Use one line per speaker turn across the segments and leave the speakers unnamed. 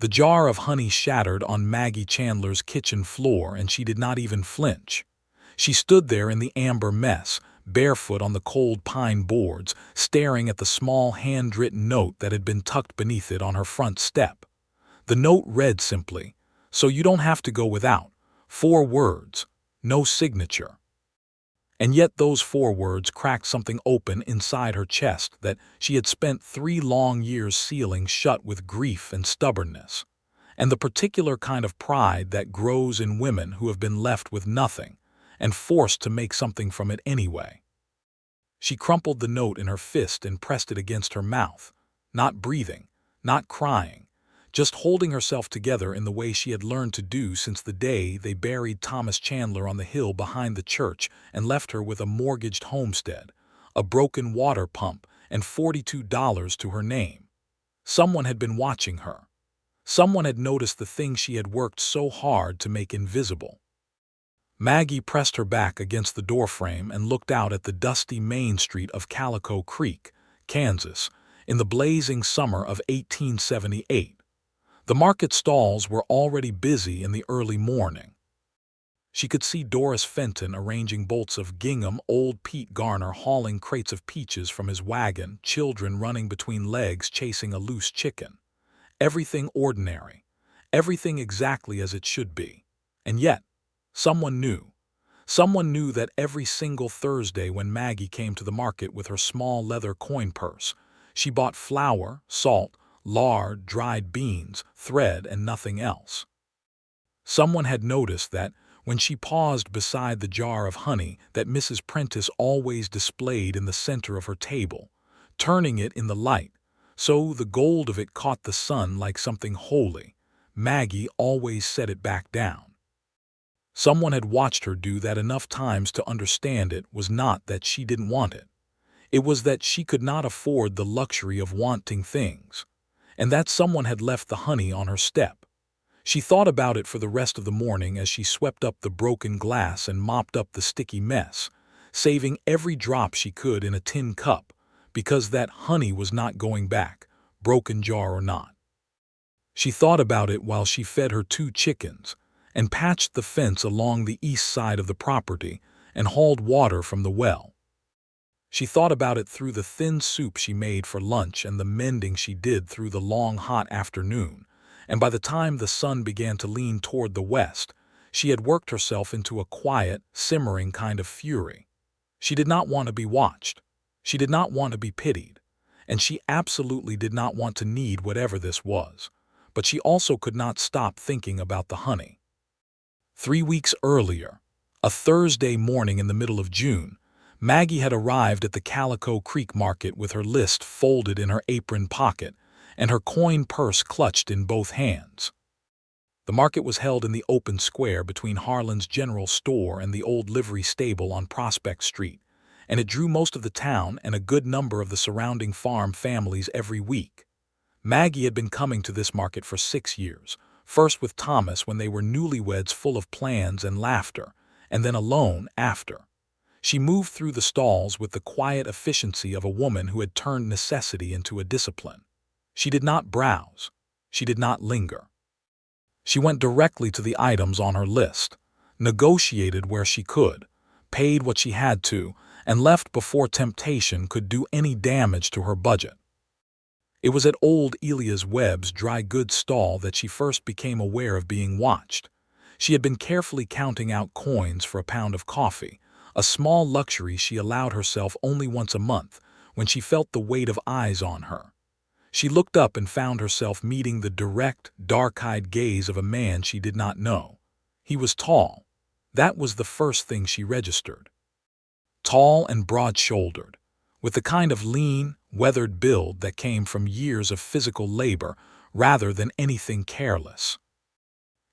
The jar of honey shattered on Maggie Chandler's kitchen floor, and she did not even flinch. She stood there in the amber mess, barefoot on the cold pine boards, staring at the small handwritten note that had been tucked beneath it on her front step. The note read simply, "So you don't have to go without." 4 words, no signature. And yet those 4 words cracked something open inside her chest that she had spent 3 long years sealing shut with grief and stubbornness, and the particular kind of pride that grows in women who have been left with nothing and forced to make something from it anyway. She crumpled the note in her fist and pressed it against her mouth, not breathing, not crying, just holding herself together in the way she had learned to do since the day they buried Thomas Chandler on the hill behind the church and left her with a mortgaged homestead, a broken water pump, and $42 to her name. Someone had been watching her. Someone had noticed the thing she had worked so hard to make invisible. Maggie pressed her back against the doorframe and looked out at the dusty main street of Calico Creek, Kansas, in the blazing summer of 1878. The market stalls were already busy in the early morning. She could see Doris Fenton arranging bolts of gingham, old Pete Garner hauling crates of peaches from his wagon, children running between legs chasing a loose chicken. Everything ordinary, everything exactly as it should be. And yet, someone knew. Someone knew that every single Thursday when Maggie came to the market with her small leather coin purse, she bought flour, salt, lard, dried beans, thread, and nothing else. Someone had noticed that, when she paused beside the jar of honey that Mrs. Prentice always displayed in the center of her table, turning it in the light, so the gold of it caught the sun like something holy, Maggie always set it back down. Someone had watched her do that enough times to understand it was not that she didn't want it. It was that she could not afford the luxury of wanting things, and that someone had left the honey on her step. She thought about it for the rest of the morning as she swept up the broken glass and mopped up the sticky mess, saving every drop she could in a tin cup, because that honey was not going back, broken jar or not. She thought about it while she fed her 2 chickens, and patched the fence along the east side of the property, and hauled water from the well. She thought about it through the thin soup she made for lunch and the mending she did through the long hot afternoon, and by the time the sun began to lean toward the west, she had worked herself into a quiet, simmering kind of fury. She did not want to be watched. She did not want to be pitied. And she absolutely did not want to need whatever this was. But she also could not stop thinking about the honey. 3 weeks earlier, a Thursday morning in the middle of June, Maggie had arrived at the Calico Creek market with her list folded in her apron pocket and her coin purse clutched in both hands. The market was held in the open square between Harlan's General Store and the old livery stable on Prospect Street, and it drew most of the town and a good number of the surrounding farm families every week. Maggie had been coming to this market for 6 years, first with Thomas when they were newlyweds full of plans and laughter, and then alone after. She moved through the stalls with the quiet efficiency of a woman who had turned necessity into a discipline. She did not browse. She did not linger. She went directly to the items on her list, negotiated where she could, paid what she had to, and left before temptation could do any damage to her budget. It was at old Elias Webb's dry goods stall that she first became aware of being watched. She had been carefully counting out coins for a pound of coffee, a small luxury she allowed herself only once a month when she felt the weight of eyes on her. She looked up and found herself meeting the direct, dark-eyed gaze of a man she did not know. He was tall. That was the first thing she registered. Tall and broad-shouldered, with the kind of lean, weathered build that came from years of physical labor rather than anything careless.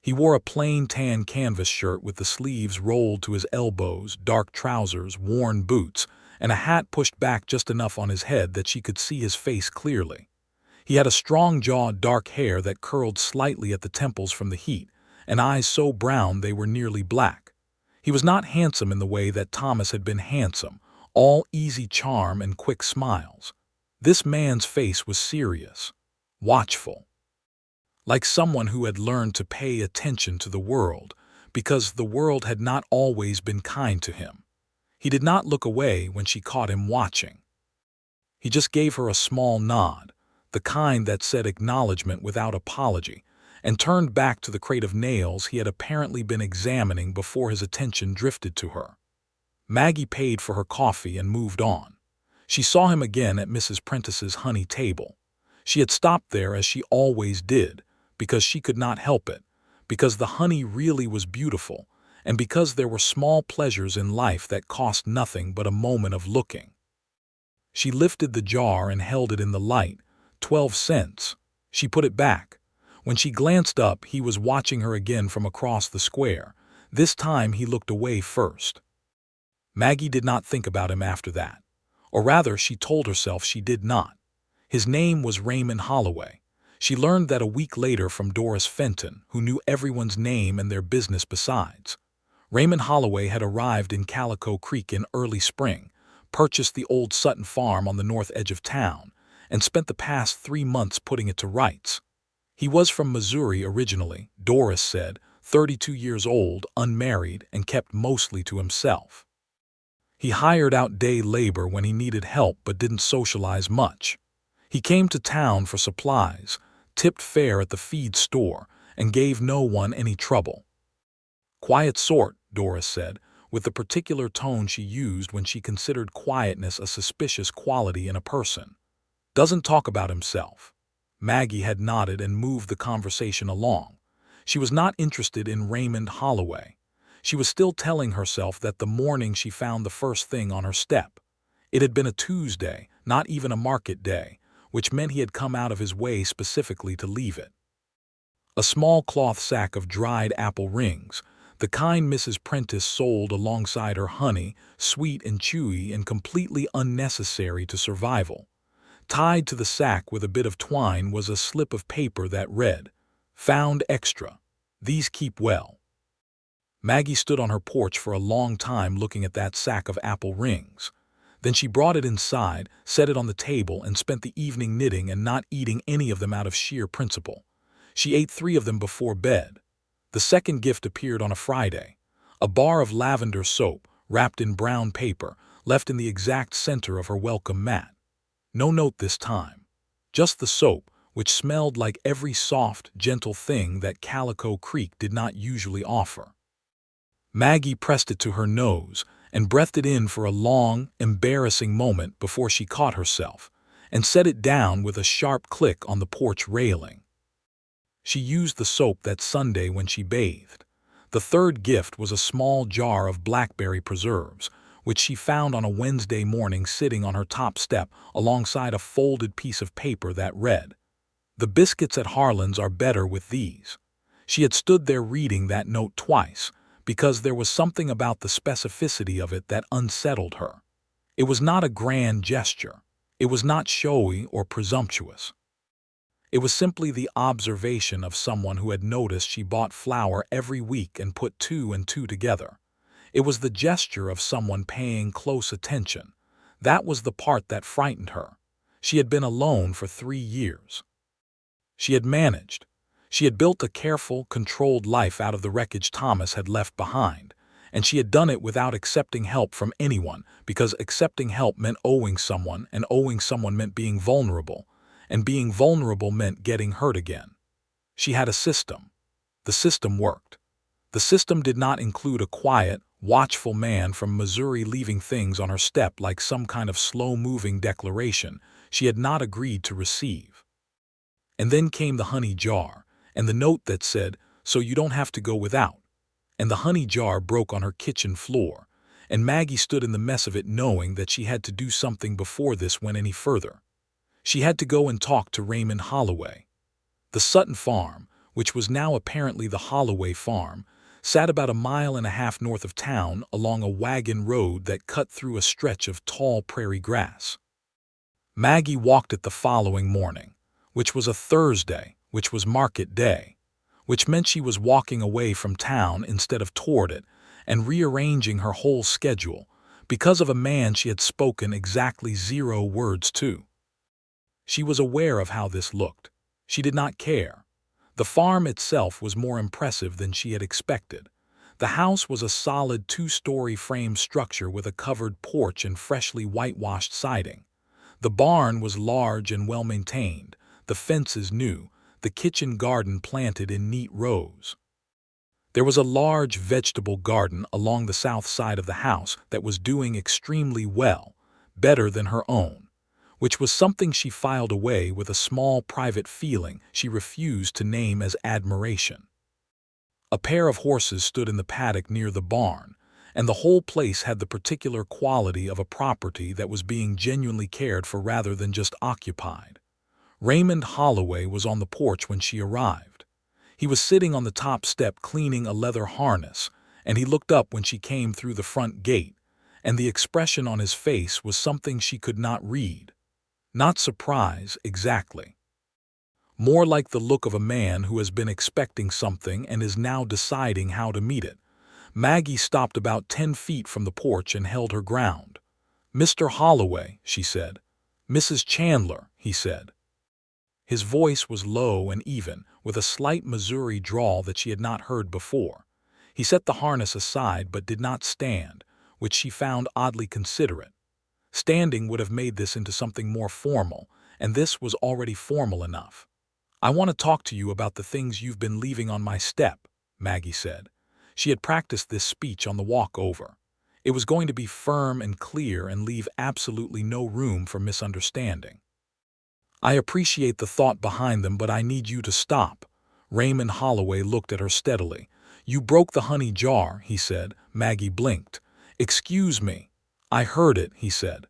He wore a plain tan canvas shirt with the sleeves rolled to his elbows, dark trousers, worn boots, and a hat pushed back just enough on his head that she could see his face clearly. He had a strong-jawed dark hair that curled slightly at the temples from the heat, and eyes so brown they were nearly black. He was not handsome in the way that Thomas had been handsome, all easy charm and quick smiles. This man's face was serious, watchful. like someone who had learned to pay attention to the world, because the world had not always been kind to him. He did not look away when she caught him watching. He just gave her a small nod, the kind that said acknowledgement without apology, and turned back to the crate of nails he had apparently been examining before his attention drifted to her. Maggie paid for her coffee and moved on. She saw him again at Mrs. Prentice's honey table. She had stopped there as she always did, because she could not help it, because the honey really was beautiful, and because there were small pleasures in life that cost nothing but a moment of looking. She lifted the jar and held it in the light. 12 cents. She put it back. When she glanced up, he was watching her again from across the square. This time he looked away first. Maggie did not think about him after that. Or rather, she told herself she did not. His name was Raymond Holloway. She learned that a week later from Doris Fenton, who knew everyone's name and their business besides. Raymond Holloway had arrived in Calico Creek in early spring, purchased the old Sutton farm on the north edge of town, and spent the past 3 months putting it to rights. He was from Missouri originally, Doris said, 32 years old, unmarried, and kept mostly to himself. He hired out day labor when he needed help but didn't socialize much. He came to town for supplies, tipped fare at the feed store, and gave no one any trouble. Quiet sort, Doris said, with the particular tone she used when she considered quietness a suspicious quality in a person. Doesn't talk about himself. Maggie had nodded and moved the conversation along. She was not interested in Raymond Holloway. She was still telling herself that the morning she found the first thing on her step. It had been a Tuesday, not even a market day, which meant he had come out of his way specifically to leave it. A small cloth sack of dried apple rings, the kind Mrs. Prentice sold alongside her honey, sweet and chewy and completely unnecessary to survival. Tied to the sack with a bit of twine was a slip of paper that read, "Found extra. These keep well." Maggie stood on her porch for a long time looking at that sack of apple rings. Then she brought it inside, set it on the table, and spent the evening knitting and not eating any of them out of sheer principle. She ate 3 of them before bed. The second gift appeared on a Friday. A bar of lavender soap, wrapped in brown paper, left in the exact center of her welcome mat. No note this time. Just the soap, which smelled like every soft, gentle thing that Calico Creek did not usually offer. Maggie pressed it to her nose and breathed it in for a long, embarrassing moment before she caught herself and set it down with a sharp click on the porch railing. She used the soap that Sunday when she bathed. The third gift was a small jar of blackberry preserves, which she found on a Wednesday morning sitting on her top step alongside a folded piece of paper that read, "The biscuits at Harlan's are better with these." She had stood there reading that note twice, because there was something about the specificity of it that unsettled her. It was not a grand gesture. It was not showy or presumptuous. It was simply the observation of someone who had noticed she bought flour every week and put 2 and 2 together. It was the gesture of someone paying close attention. That was the part that frightened her. She had been alone for 3 years. She had managed. She had built a careful, controlled life out of the wreckage Thomas had left behind, and she had done it without accepting help from anyone, because accepting help meant owing someone, and owing someone meant being vulnerable, and being vulnerable meant getting hurt again. She had a system. The system worked. The system did not include a quiet, watchful man from Missouri leaving things on her step like some kind of slow-moving declaration she had not agreed to receive. And then came the honey jar, and the note that said, "So you don't have to go without." And the honey jar broke on her kitchen floor, and Maggie stood in the mess of it knowing that she had to do something before this went any further. She had to go and talk to Raymond Holloway. The Sutton farm, which was now apparently the Holloway farm, sat about 1.5 miles north of town along a wagon road that cut through a stretch of tall prairie grass. Maggie walked it the following morning, which was a Thursday, which was market day, which meant she was walking away from town instead of toward it, and rearranging her whole schedule because of a man she had spoken exactly 0 words to. She was aware of how this looked. She did not care. The farm itself was more impressive than she had expected. The house was a solid two-story frame structure with a covered porch and freshly whitewashed siding. The barn was large and well-maintained, the fences new, the kitchen garden planted in neat rows. There was a large vegetable garden along the south side of the house that was doing extremely well, better than her own, which was something she filed away with a small private feeling she refused to name as admiration. A pair of horses stood in the paddock near the barn, and the whole place had the particular quality of a property that was being genuinely cared for rather than just occupied. Raymond Holloway was on the porch when she arrived. He was sitting on the top step cleaning a leather harness, and he looked up when she came through the front gate, and the expression on his face was something she could not read. Not surprise, exactly. More like the look of a man who has been expecting something and is now deciding how to meet it. Maggie stopped about 10 feet from the porch and held her ground. "Mr. Holloway," she said. "Mrs. Chandler," he said. His voice was low and even, with a slight Missouri drawl that she had not heard before. He set the harness aside but did not stand, which she found oddly considerate. Standing would have made this into something more formal, and this was already formal enough. "I want to talk to you about the things you've been leaving on my step," Maggie said. She had practiced this speech on the walk over. It was going to be firm and clear and leave absolutely no room for misunderstanding. "I appreciate the thought behind them, but I need you to stop." Raymond Holloway looked at her steadily. "You broke the honey jar," he said. Maggie blinked. "Excuse me." "I heard it," he said.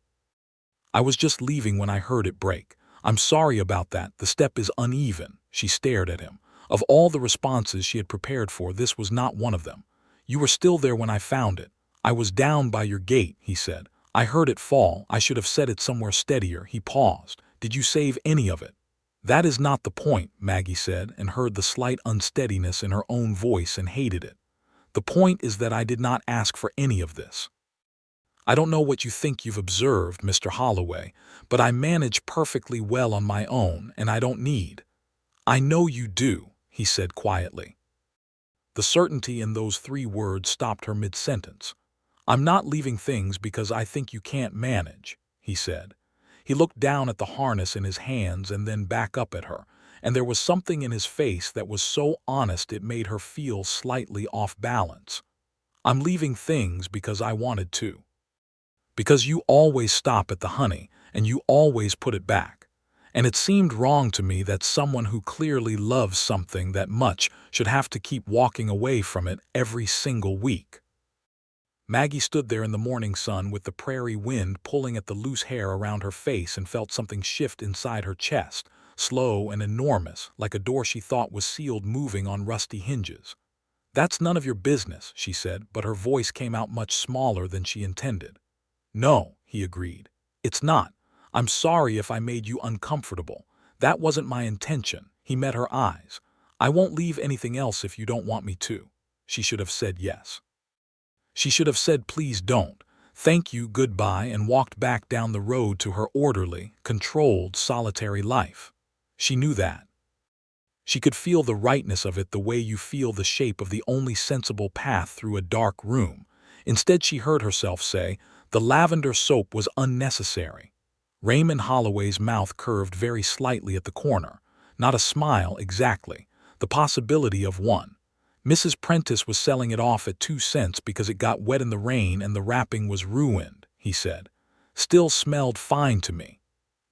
"I was just leaving when I heard it break. I'm sorry about that. The step is uneven." She stared at him. Of all the responses she had prepared for, this was not one of them. "You were still there when I found it." "I was down by your gate," he said. "I heard it fall. I should have set it somewhere steadier." He paused. "Did you save any of it?" "That is not the point," Maggie said, and heard the slight unsteadiness in her own voice and hated it. "The point is that I did not ask for any of this. I don't know what you think you've observed, Mr. Holloway, but I manage perfectly well on my own, and I don't need." "I know you do," he said quietly. The certainty in those 3 words stopped her mid-sentence. "I'm not leaving things because I think you can't manage," he said. He looked down at the harness in his hands and then back up at her, and there was something in his face that was so honest it made her feel slightly off balance. "I'm leaving things because I wanted to. Because you always stop at the honey, and you always put it back. And it seemed wrong to me that someone who clearly loves something that much should have to keep walking away from it every single week." Maggie stood there in the morning sun with the prairie wind pulling at the loose hair around her face and felt something shift inside her chest, slow and enormous, like a door she thought was sealed moving on rusty hinges. "That's none of your business," she said, but her voice came out much smaller than she intended. "No," he agreed. "It's not. I'm sorry if I made you uncomfortable. That wasn't my intention." He met her eyes. "I won't leave anything else if you don't want me to." She should have said yes. She should have said please don't, thank you, goodbye, and walked back down the road to her orderly, controlled, solitary life. She knew that. She could feel the rightness of it the way you feel the shape of the only sensible path through a dark room. Instead, she heard herself say, "The lavender soap was unnecessary." Raymond Holloway's mouth curved very slightly at the corner. Not a smile exactly, the possibility of one. "Mrs. Prentice was selling it off at 2 cents because it got wet in the rain and the wrapping was ruined," he said. "Still smelled fine to me."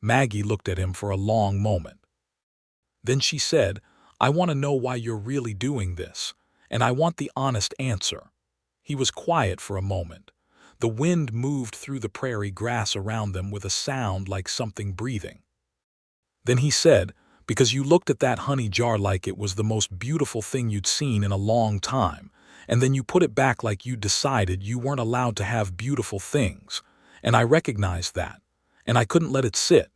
Maggie looked at him for a long moment. Then she said, "I want to know why you're really doing this, and I want the honest answer." He was quiet for a moment. The wind moved through the prairie grass around them with a sound like something breathing. Then he said, "Because you looked at that honey jar like it was the most beautiful thing you'd seen in a long time, and then you put it back like you decided you weren't allowed to have beautiful things, and I recognized that, and I couldn't let it sit."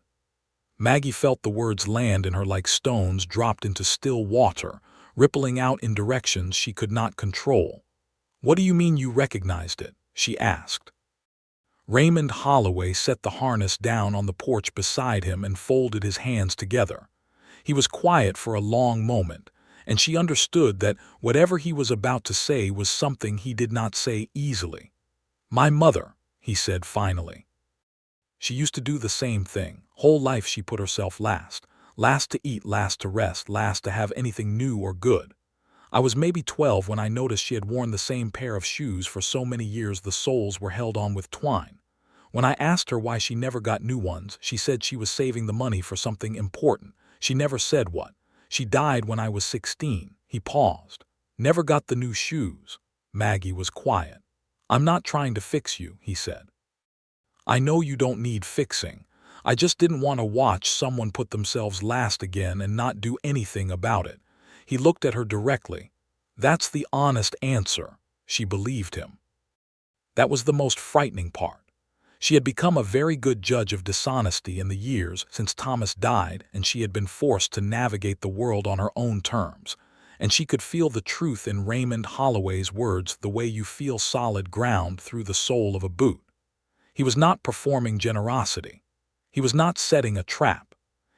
Maggie felt the words land in her like stones dropped into still water, rippling out in directions she could not control. "What do you mean you recognized it?" she asked. Raymond Holloway set the harness down on the porch beside him and folded his hands together. He was quiet for a long moment, and she understood that whatever he was about to say was something he did not say easily. "My mother," he said finally. She used to do the same thing. Whole life she put herself last. Last to eat, last to rest, last to have anything new or good. I was maybe 12 when I noticed she had worn the same pair of shoes for so many years the soles were held on with twine. When I asked her why she never got new ones, she said she was saving the money for something important. She never said what. She died when I was 16. He paused. "Never got the new shoes." Maggie was quiet. "I'm not trying to fix you," he said. "I know you don't need fixing. I just didn't want to watch someone put themselves last again and not do anything about it." He looked at her directly. That's the honest answer. She believed him. That was the most frightening part. She had become a very good judge of dishonesty in the years since Thomas died, and she had been forced to navigate the world on her own terms. And she could feel the truth in Raymond Holloway's words the way you feel solid ground through the sole of a boot. He was not performing generosity. He was not setting a trap.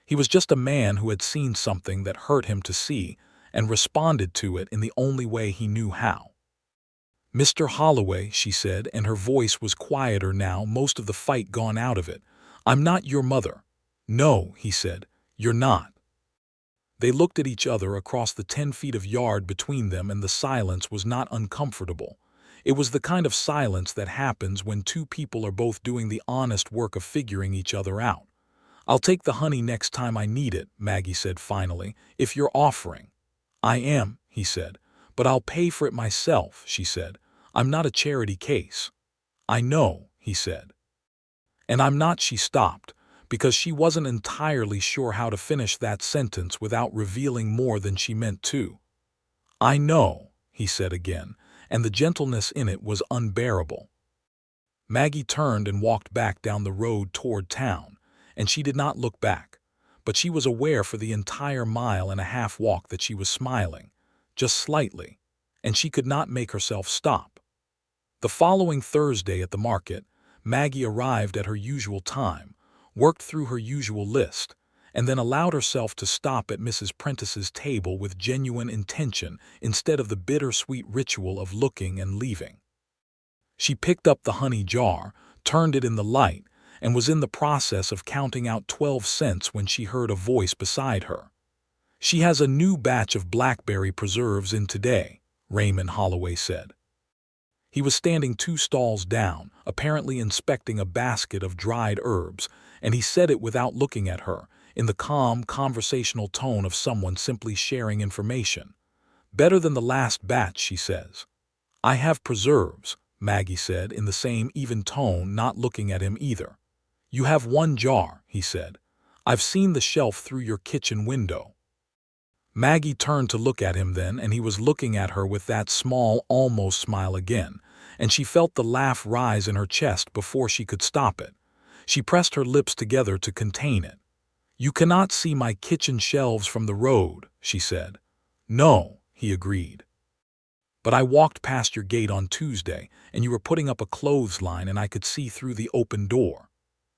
He was just a man who had seen something that hurt him to see and responded to it in the only way he knew how. "Mr. Holloway," she said, and her voice was quieter now, most of the fight gone out of it. "I'm not your mother." "No," he said, "you're not." They looked at each other across the 10 feet of yard between them, and the silence was not uncomfortable. It was the kind of silence that happens when two people are both doing the honest work of figuring each other out. "I'll take the honey next time I need it," Maggie said finally, "if you're offering." "I am," he said. "But I'll pay for it myself," she said. "I'm not a charity case." "I know," he said. "And I'm not," she stopped, because she wasn't entirely sure how to finish that sentence without revealing more than she meant to. "I know," he said again, and the gentleness in it was unbearable. Maggie turned and walked back down the road toward town, and she did not look back, but she was aware for the entire mile-and-a-half walk that she was smiling, just slightly, and she could not make herself stop. The following Thursday at the market, Maggie arrived at her usual time, worked through her usual list, and then allowed herself to stop at Mrs. Prentice's table with genuine intention instead of the bittersweet ritual of looking and leaving. She picked up the honey jar, turned it in the light, and was in the process of counting out 12 cents when she heard a voice beside her. "She has a new batch of blackberry preserves in today," Raymond Holloway said. He was standing 2 stalls down, apparently inspecting a basket of dried herbs, and he said it without looking at her, in the calm, conversational tone of someone simply sharing information. "Better than the last batch," she says. "I have preserves," Maggie said in the same even tone, not looking at him either. "You have 1 jar," he said. "I've seen the shelf through your kitchen window." Maggie turned to look at him then, and he was looking at her with that small, almost smile again, and she felt the laugh rise in her chest before she could stop it. She pressed her lips together to contain it. "You cannot see my kitchen shelves from the road," she said. "No," he agreed. "But I walked past your gate on Tuesday, and you were putting up a clothesline, and I could see through the open door.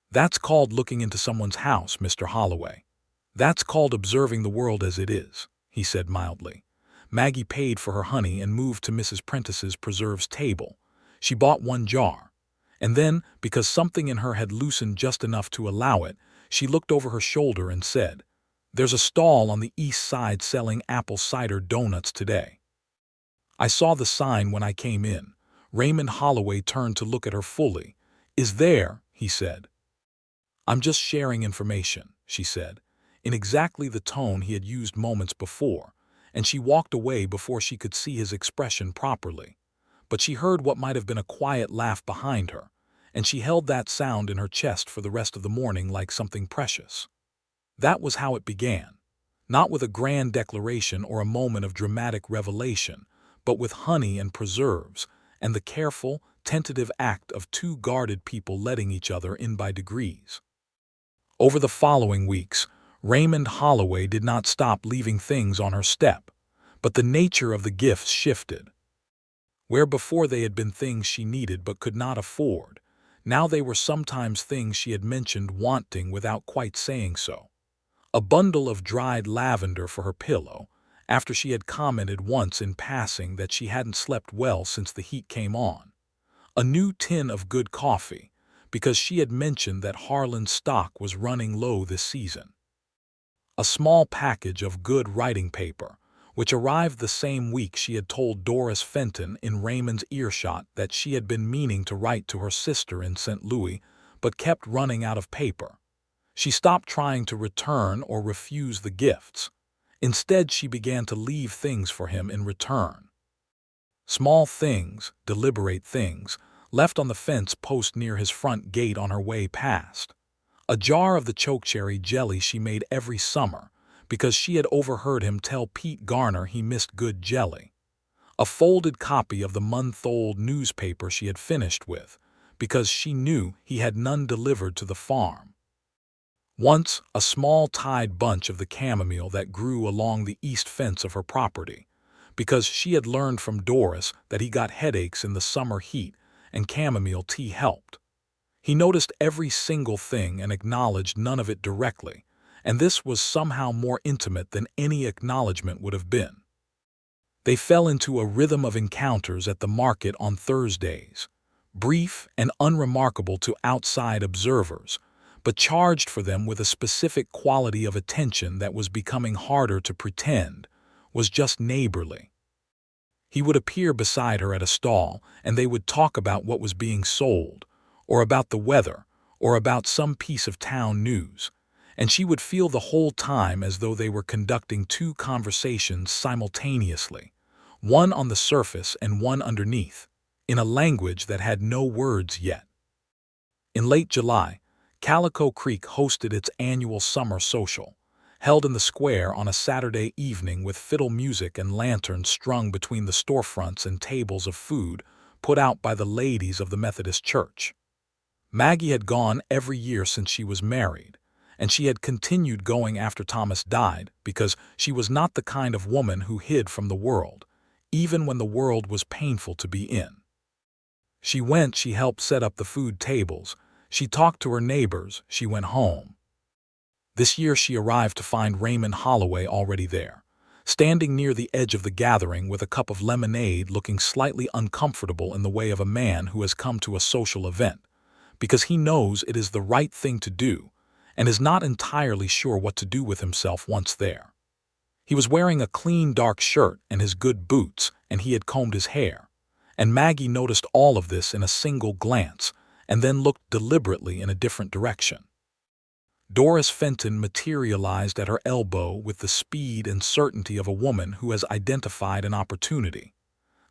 That's called looking into someone's house, Mr. Holloway. That's called observing the world as it is," he said mildly. Maggie paid for her honey and moved to Mrs. Prentice's preserves table. She bought 1 jar. And then, because something in her had loosened just enough to allow it, she looked over her shoulder and said, "There's a stall on the east side selling apple cider donuts today." "I saw the sign when I came in." Raymond Holloway turned to look at her fully. "Is there?" he said. "I'm just sharing information," she said, in exactly the tone he had used moments before, and she walked away before she could see his expression properly. But she heard what might have been a quiet laugh behind her, and she held that sound in her chest for the rest of the morning like something precious. That was how it began, not with a grand declaration or a moment of dramatic revelation, but with honey and preserves, and the careful, tentative act of 2 guarded people letting each other in by degrees. Over the following weeks, Raymond Holloway did not stop leaving things on her step, but the nature of the gifts shifted. Where before they had been things she needed but could not afford, now they were sometimes things she had mentioned wanting without quite saying so. A bundle of dried lavender for her pillow, after she had commented once in passing that she hadn't slept well since the heat came on. A new tin of good coffee, because she had mentioned that Harlan's stock was running low this season. A small package of good writing paper, which arrived the same week she had told Doris Fenton in Raymond's earshot that she had been meaning to write to her sister in St. Louis, but kept running out of paper. She stopped trying to return or refuse the gifts. Instead, she began to leave things for him in return. Small things, deliberate things, left on the fence post near his front gate on her way past. A jar of the chokecherry jelly she made every summer, because she had overheard him tell Pete Garner he missed good jelly. A folded copy of the month-old newspaper she had finished with, because she knew he had none delivered to the farm. Once, a small tied bunch of the chamomile that grew along the east fence of her property, because she had learned from Doris that he got headaches in the summer heat and chamomile tea helped. He noticed every single thing and acknowledged none of it directly, and this was somehow more intimate than any acknowledgement would have been. They fell into a rhythm of encounters at the market on Thursdays, brief and unremarkable to outside observers, but charged for them with a specific quality of attention that was becoming harder to pretend, was just neighborly. He would appear beside her at a stall, and they would talk about what was being sold, or about the weather, or about some piece of town news, and she would feel the whole time as though they were conducting two conversations simultaneously, one on the surface and one underneath, in a language that had no words yet. In late July, Calico Creek hosted its annual summer social, held in the square on a Saturday evening with fiddle music and lanterns strung between the storefronts and tables of food put out by the ladies of the Methodist Church. Maggie had gone every year since she was married, and she had continued going after Thomas died because she was not the kind of woman who hid from the world, even when the world was painful to be in. She helped set up the food tables, she talked to her neighbors, she went home. This year she arrived to find Raymond Holloway already there, standing near the edge of the gathering with a cup of lemonade, looking slightly uncomfortable in the way of a man who has come to a social event, because he knows it is the right thing to do, and is not entirely sure what to do with himself once there. He was wearing a clean dark shirt and his good boots, and he had combed his hair, and Maggie noticed all of this in a single glance, and then looked deliberately in a different direction. Doris Fenton materialized at her elbow with the speed and certainty of a woman who has identified an opportunity.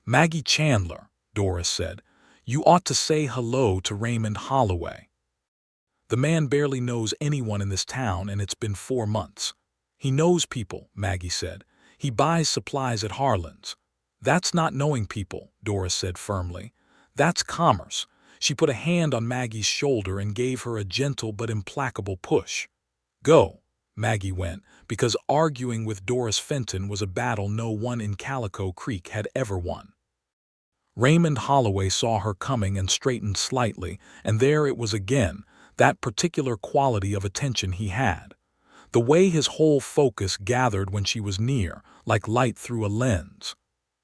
"Maggie Chandler," Doris said, "you ought to say hello to Raymond Holloway. The man barely knows anyone in this town, and it's been 4 months. He knows people," Maggie said. "He buys supplies at Harlan's." "That's not knowing people," Doris said firmly. "That's commerce." She put a hand on Maggie's shoulder and gave her a gentle but implacable push. "Go." Maggie went, because arguing with Doris Fenton was a battle no one in Calico Creek had ever won. Raymond Holloway saw her coming and straightened slightly, and there it was again, that particular quality of attention he had. The way his whole focus gathered when she was near, like light through a lens.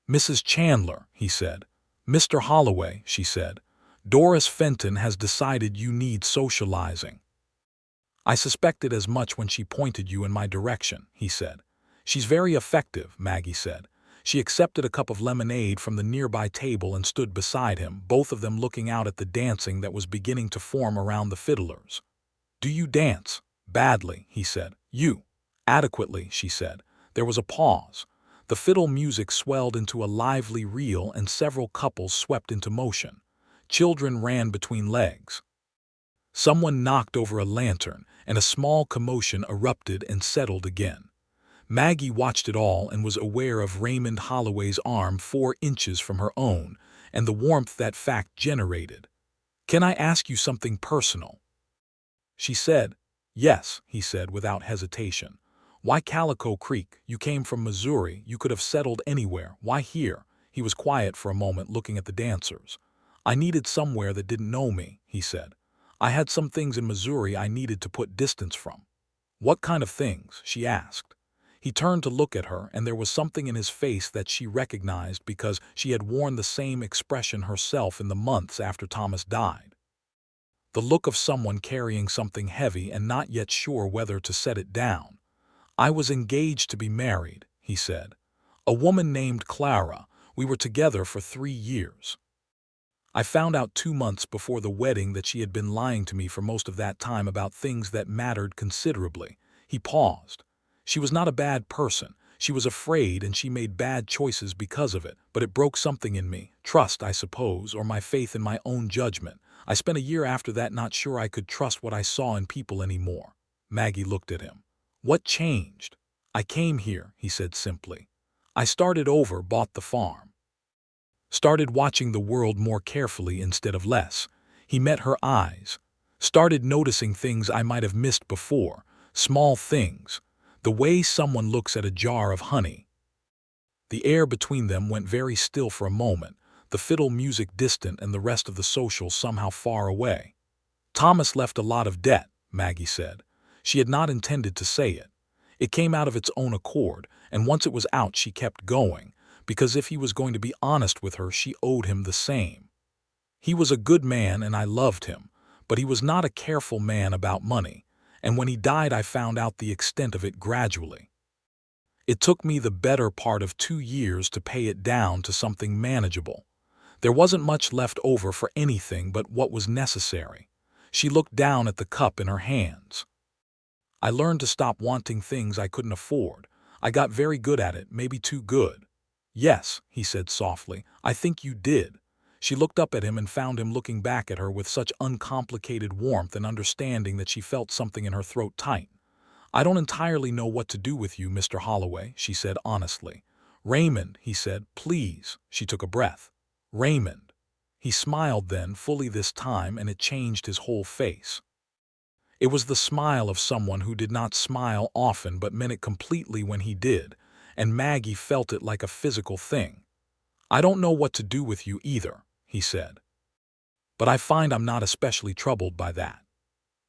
"Mrs. Chandler," he said. "Mr. Holloway," she said. "Doris Fenton has decided you need socializing." "I suspected as much when she pointed you in my direction," he said. "She's very effective," Maggie said. She accepted a cup of lemonade from the nearby table and stood beside him, both of them looking out at the dancing that was beginning to form around the fiddlers. "Do you dance?" "Badly," he said. "You?" "Adequately," she said. There was a pause. The fiddle music swelled into a lively reel and several couples swept into motion. Children ran between legs. Someone knocked over a lantern, and a small commotion erupted and settled again. Maggie watched it all and was aware of Raymond Holloway's arm 4 inches from her own, and the warmth that fact generated. "Can I ask you something personal?" She said. "Yes," he said without hesitation. "Why Calico Creek? You came from Missouri. You could have settled anywhere. Why here?" He was quiet for a moment, looking at the dancers. "I needed somewhere that didn't know me," he said. "I had some things in Missouri I needed to put distance from." "What kind of things?" she asked. He turned to look at her, and there was something in his face that she recognized because she had worn the same expression herself in the months after Thomas died. The look of someone carrying something heavy and not yet sure whether to set it down. "I was engaged to be married," he said. "A woman named Clara. We were together for 3 years. I found out 2 months before the wedding that she had been lying to me for most of that time about things that mattered considerably." He paused. "She was not a bad person. She was afraid and she made bad choices because of it, but it broke something in me. Trust, I suppose, or my faith in my own judgment. I spent a year after that not sure I could trust what I saw in people anymore." Maggie looked at him. "What changed?" "I came here," he said simply. "I started over, bought the farm. Started watching the world more carefully instead of less." He met her eyes. "Started noticing things I might have missed before, small things. The way someone looks at a jar of honey." The air between them went very still for a moment, the fiddle music distant and the rest of the social somehow far away. "Thomas left a lot of debt," Maggie said. She had not intended to say it. It came out of its own accord, and once it was out she kept going, because if he was going to be honest with her she owed him the same. "He was a good man and I loved him, but he was not a careful man about money, and when he died I found out the extent of it gradually. It took me the better part of 2 years to pay it down to something manageable. There wasn't much left over for anything but what was necessary." She looked down at the cup in her hands. "I learned to stop wanting things I couldn't afford. I got very good at it, maybe too good." "Yes," he said softly, "I think you did." She looked up at him and found him looking back at her with such uncomplicated warmth and understanding that she felt something in her throat tighten. "I don't entirely know what to do with you, Mr. Holloway," she said honestly. "Raymond," he said, "please." She took a breath. "Raymond." He smiled then, fully this time, and it changed his whole face. It was the smile of someone who did not smile often but meant it completely when he did, and Maggie felt it like a physical thing. "I don't know what to do with you either," he said. "But I find I'm not especially troubled by that."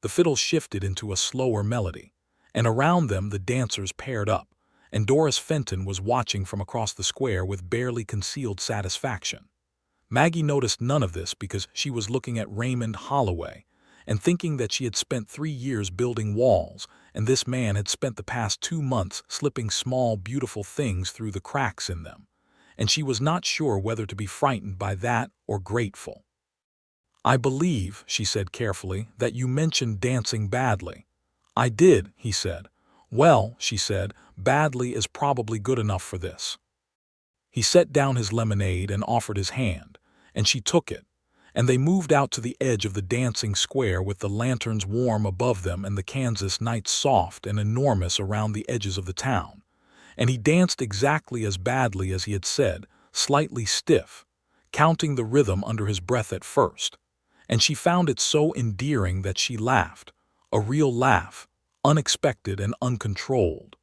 The fiddle shifted into a slower melody, and around them the dancers paired up, and Doris Fenton was watching from across the square with barely concealed satisfaction. Maggie noticed none of this because she was looking at Raymond Holloway and thinking that she had spent 3 years building walls, and this man had spent the past 2 months slipping small, beautiful things through the cracks in them, and she was not sure whether to be frightened by that or grateful. "I believe," she said carefully, "that you mentioned dancing badly." "I did," he said. "Well," she said, "badly is probably good enough for this." He set down his lemonade and offered his hand, and she took it, and they moved out to the edge of the dancing square with the lanterns warm above them and the Kansas night soft and enormous around the edges of the town. And he danced exactly as badly as he had said, slightly stiff, counting the rhythm under his breath at first. And she found it so endearing that she laughed, a real laugh, unexpected and uncontrolled.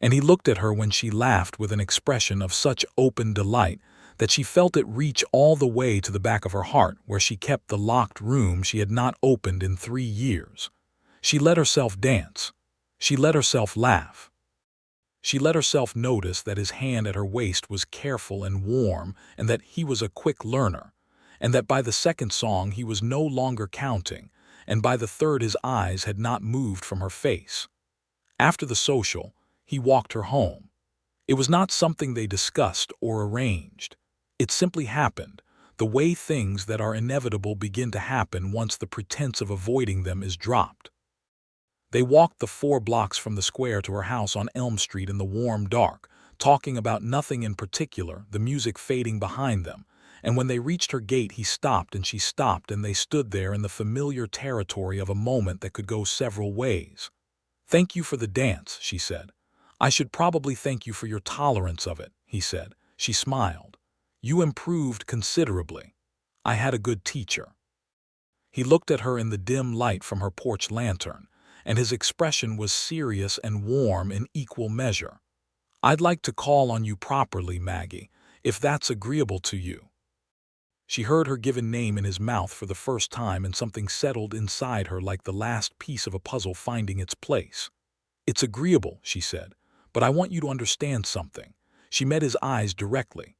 And he looked at her when she laughed with an expression of such open delight that she felt it reach all the way to the back of her heart where she kept the locked room she had not opened in 3 years. She let herself dance. She let herself laugh. She let herself notice that his hand at her waist was careful and warm and that he was a quick learner, and that by the second song he was no longer counting, and by the third his eyes had not moved from her face. After the social, he walked her home. It was not something they discussed or arranged. It simply happened, the way things that are inevitable begin to happen once the pretense of avoiding them is dropped. They walked the 4 blocks from the square to her house on Elm Street in the warm dark, talking about nothing in particular, the music fading behind them, and when they reached her gate he stopped and she stopped and they stood there in the familiar territory of a moment that could go several ways. "Thank you for the dance," she said. "I should probably thank you for your tolerance of it," he said. She smiled. "You improved considerably. I had a good teacher." He looked at her in the dim light from her porch lantern, and his expression was serious and warm in equal measure. "I'd like to call on you properly, Maggie, if that's agreeable to you." She heard her given name in his mouth for the first time and something settled inside her like the last piece of a puzzle finding its place. "It's agreeable," she said, But I want you to understand something." She met his eyes directly.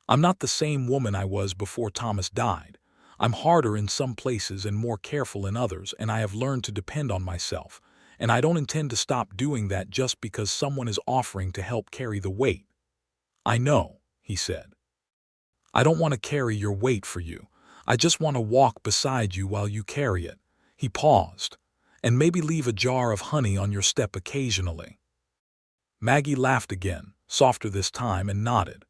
"I'm not the same woman I was before Thomas died. I'm harder in some places and more careful in others, and I have learned to depend on myself. And I don't intend to stop doing that just because someone is offering to help carry the weight." "I know," he said. "I don't want to carry your weight for you. I just want to walk beside you while you carry it." He paused. "And maybe leave a jar of honey on your step occasionally." Maggie laughed again, softer this time, and nodded.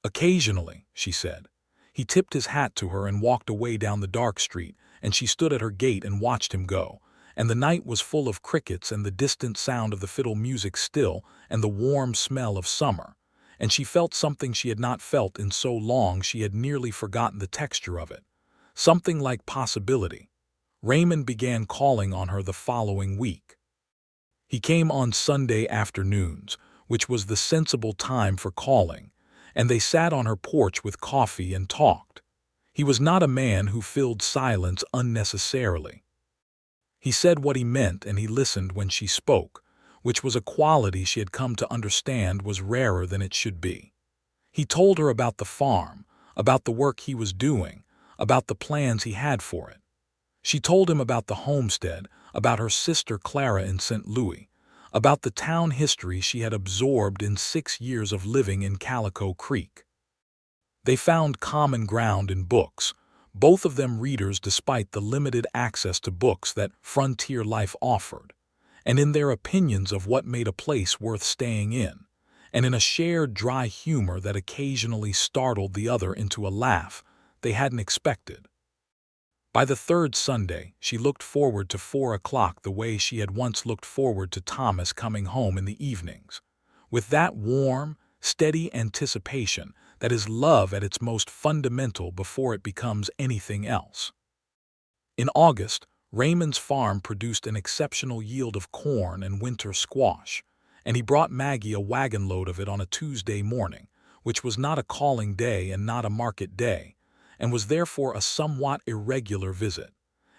"Occasionally," she said. He tipped his hat to her and walked away down the dark street, and she stood at her gate and watched him go. And the night was full of crickets and the distant sound of the fiddle music still and the warm smell of summer. And she felt something she had not felt in so long she had nearly forgotten the texture of it. Something like possibility. Raymond began calling on her the following week. He came on Sunday afternoons, which was the sensible time for calling, and they sat on her porch with coffee and talked. He was not a man who filled silence unnecessarily. He said what he meant and he listened when she spoke, which was a quality she had come to understand was rarer than it should be. He told her about the farm, about the work he was doing, about the plans he had for it. She told him about the homestead, about her sister Clara in St. Louis, about the town history she had absorbed in 6 years of living in Calico Creek. They found common ground in books, both of them readers despite the limited access to books that frontier life offered, and in their opinions of what made a place worth staying in, and in a shared dry humor that occasionally startled the other into a laugh they hadn't expected. By the third Sunday, she looked forward to 4 o'clock the way she had once looked forward to Thomas coming home in the evenings, with that warm, steady anticipation that is love at its most fundamental before it becomes anything else. In August, Raymond's farm produced an exceptional yield of corn and winter squash, and he brought Maggie a wagon load of it on a Tuesday morning, which was not a calling day and not a market day, and was therefore a somewhat irregular visit,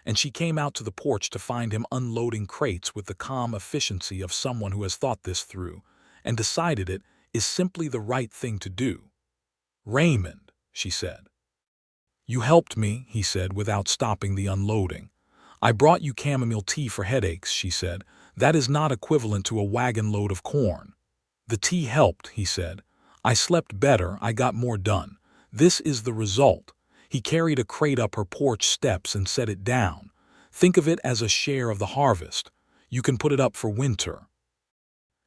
and she came out to the porch to find him unloading crates with the calm efficiency of someone who has thought this through and decided it is simply the right thing to do. "Raymond," she said. "You helped me," he said without stopping the unloading. "I brought you chamomile tea for headaches," she said. "That is not equivalent to a wagon load of corn." "The tea helped," he said. "I slept better, I got more done. This is the result." He carried a crate up her porch steps and set it down. "Think of it as a share of the harvest. You can put it up for winter."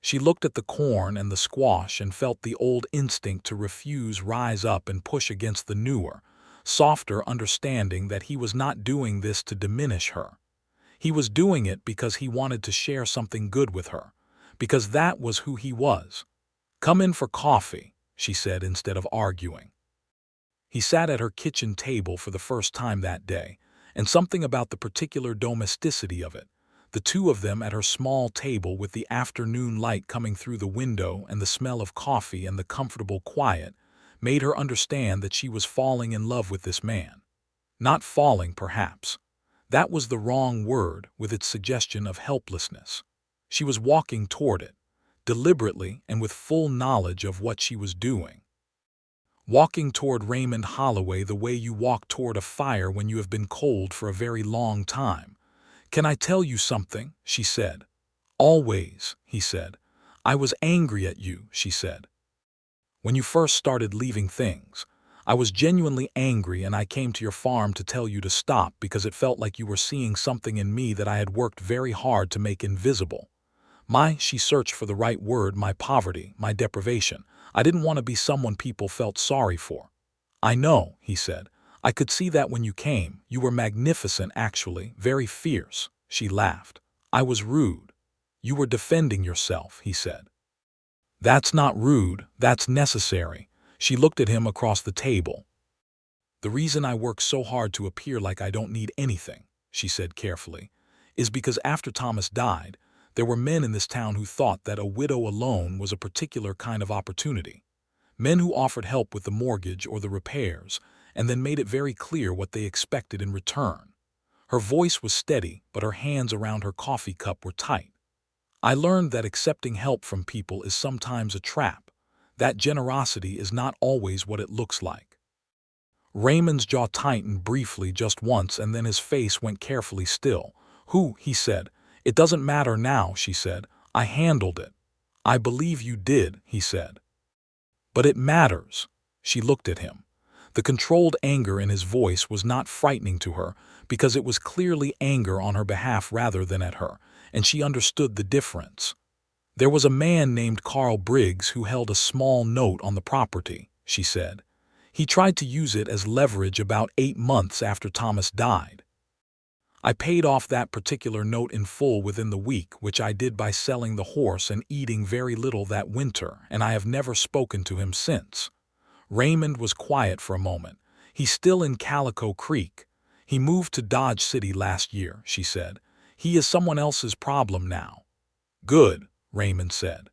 She looked at the corn and the squash and felt the old instinct to refuse rise up and push against the newer, softer understanding that he was not doing this to diminish her. He was doing it because he wanted to share something good with her, because that was who he was. "Come in for coffee," she said instead of arguing. He sat at her kitchen table for the first time that day, and something about the particular domesticity of it, the two of them at her small table with the afternoon light coming through the window and the smell of coffee and the comfortable quiet, made her understand that she was falling in love with this man. Not falling, perhaps. That was the wrong word with its suggestion of helplessness. She was walking toward it, deliberately and with full knowledge of what she was doing. Walking toward Raymond Holloway the way you walk toward a fire when you have been cold for a very long time. "Can I tell you something?" she said. "Always," he said. "I was angry at you," she said. "When you first started leaving things. I was genuinely angry, and I came to your farm to tell you to stop because it felt like you were seeing something in me that I had worked very hard to make invisible. She searched for the right word, my poverty, my deprivation. I didn't want to be someone people felt sorry for." "I know," he said. "I could see that when you came. You were magnificent, actually, very fierce." She laughed. "I was rude." "You were defending yourself," he said. "That's not rude, that's necessary." She looked at him across the table. "The reason I work so hard to appear like I don't need anything," she said carefully, "is because after Thomas died, there were men in this town who thought that a widow alone was a particular kind of opportunity. Men who offered help with the mortgage or the repairs, and then made it very clear what they expected in return." Her voice was steady, but her hands around her coffee cup were tight. I learned that accepting help from people is sometimes a trap. That generosity is not always what it looks like. Raymond's jaw tightened briefly just once, and then his face went carefully still. "Who?" he said. "It doesn't matter now," she said. "I handled it." "I believe you did," he said. "But it matters." She looked at him. The controlled anger in his voice was not frightening to her, because it was clearly anger on her behalf rather than at her, and she understood the difference. "There was a man named Carl Briggs who held a small note on the property," she said. "He tried to use it as leverage about 8 months after Thomas died. I paid off that particular note in full within the week, which I did by selling the horse and eating very little that winter, and I have never spoken to him since." Raymond was quiet for a moment. "He's still in Calico Creek. He moved to Dodge City last year," she said. "He is someone else's problem now." "Good," Raymond said.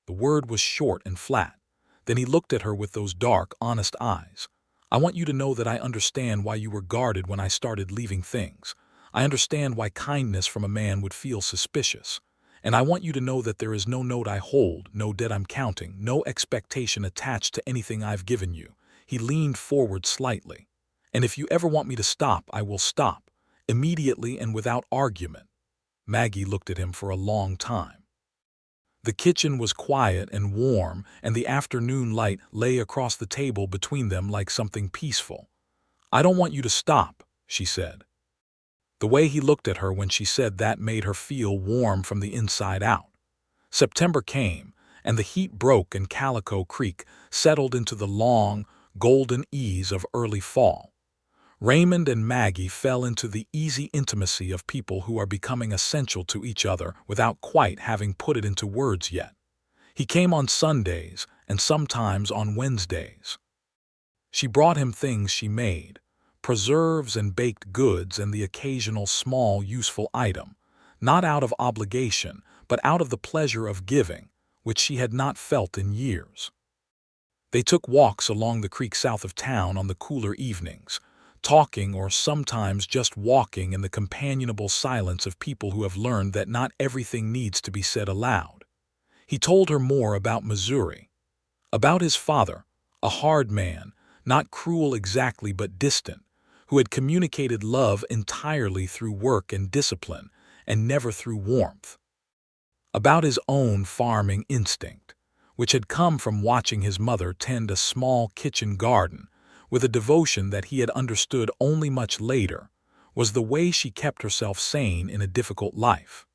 The word was short and flat. Then he looked at her with those dark, honest eyes. "I want you to know that I understand why you were guarded when I started leaving things. I understand why kindness from a man would feel suspicious. And I want you to know that there is no note I hold, no debt I'm counting, no expectation attached to anything I've given you." He leaned forward slightly. "And if you ever want me to stop, I will stop, immediately and without argument." Maggie looked at him for a long time. The kitchen was quiet and warm, and the afternoon light lay across the table between them like something peaceful. "I don't want you to stop," she said. The way he looked at her when she said that made her feel warm from the inside out. September came, and the heat broke, and Calico Creek settled into the long, golden ease of early fall. Raymond and Maggie fell into the easy intimacy of people who are becoming essential to each other without quite having put it into words yet. He came on Sundays and sometimes on Wednesdays. She brought him things she made, preserves and baked goods and the occasional small useful item, not out of obligation, but out of the pleasure of giving, which she had not felt in years. They took walks along the creek south of town on the cooler evenings, talking or sometimes just walking in the companionable silence of people who have learned that not everything needs to be said aloud. He told her more about Missouri, about his father, a hard man, not cruel exactly but distant, who had communicated love entirely through work and discipline and never through warmth. About his own farming instinct, which had come from watching his mother tend a small kitchen garden with a devotion that he had understood only much later was the way she kept herself sane in a difficult life.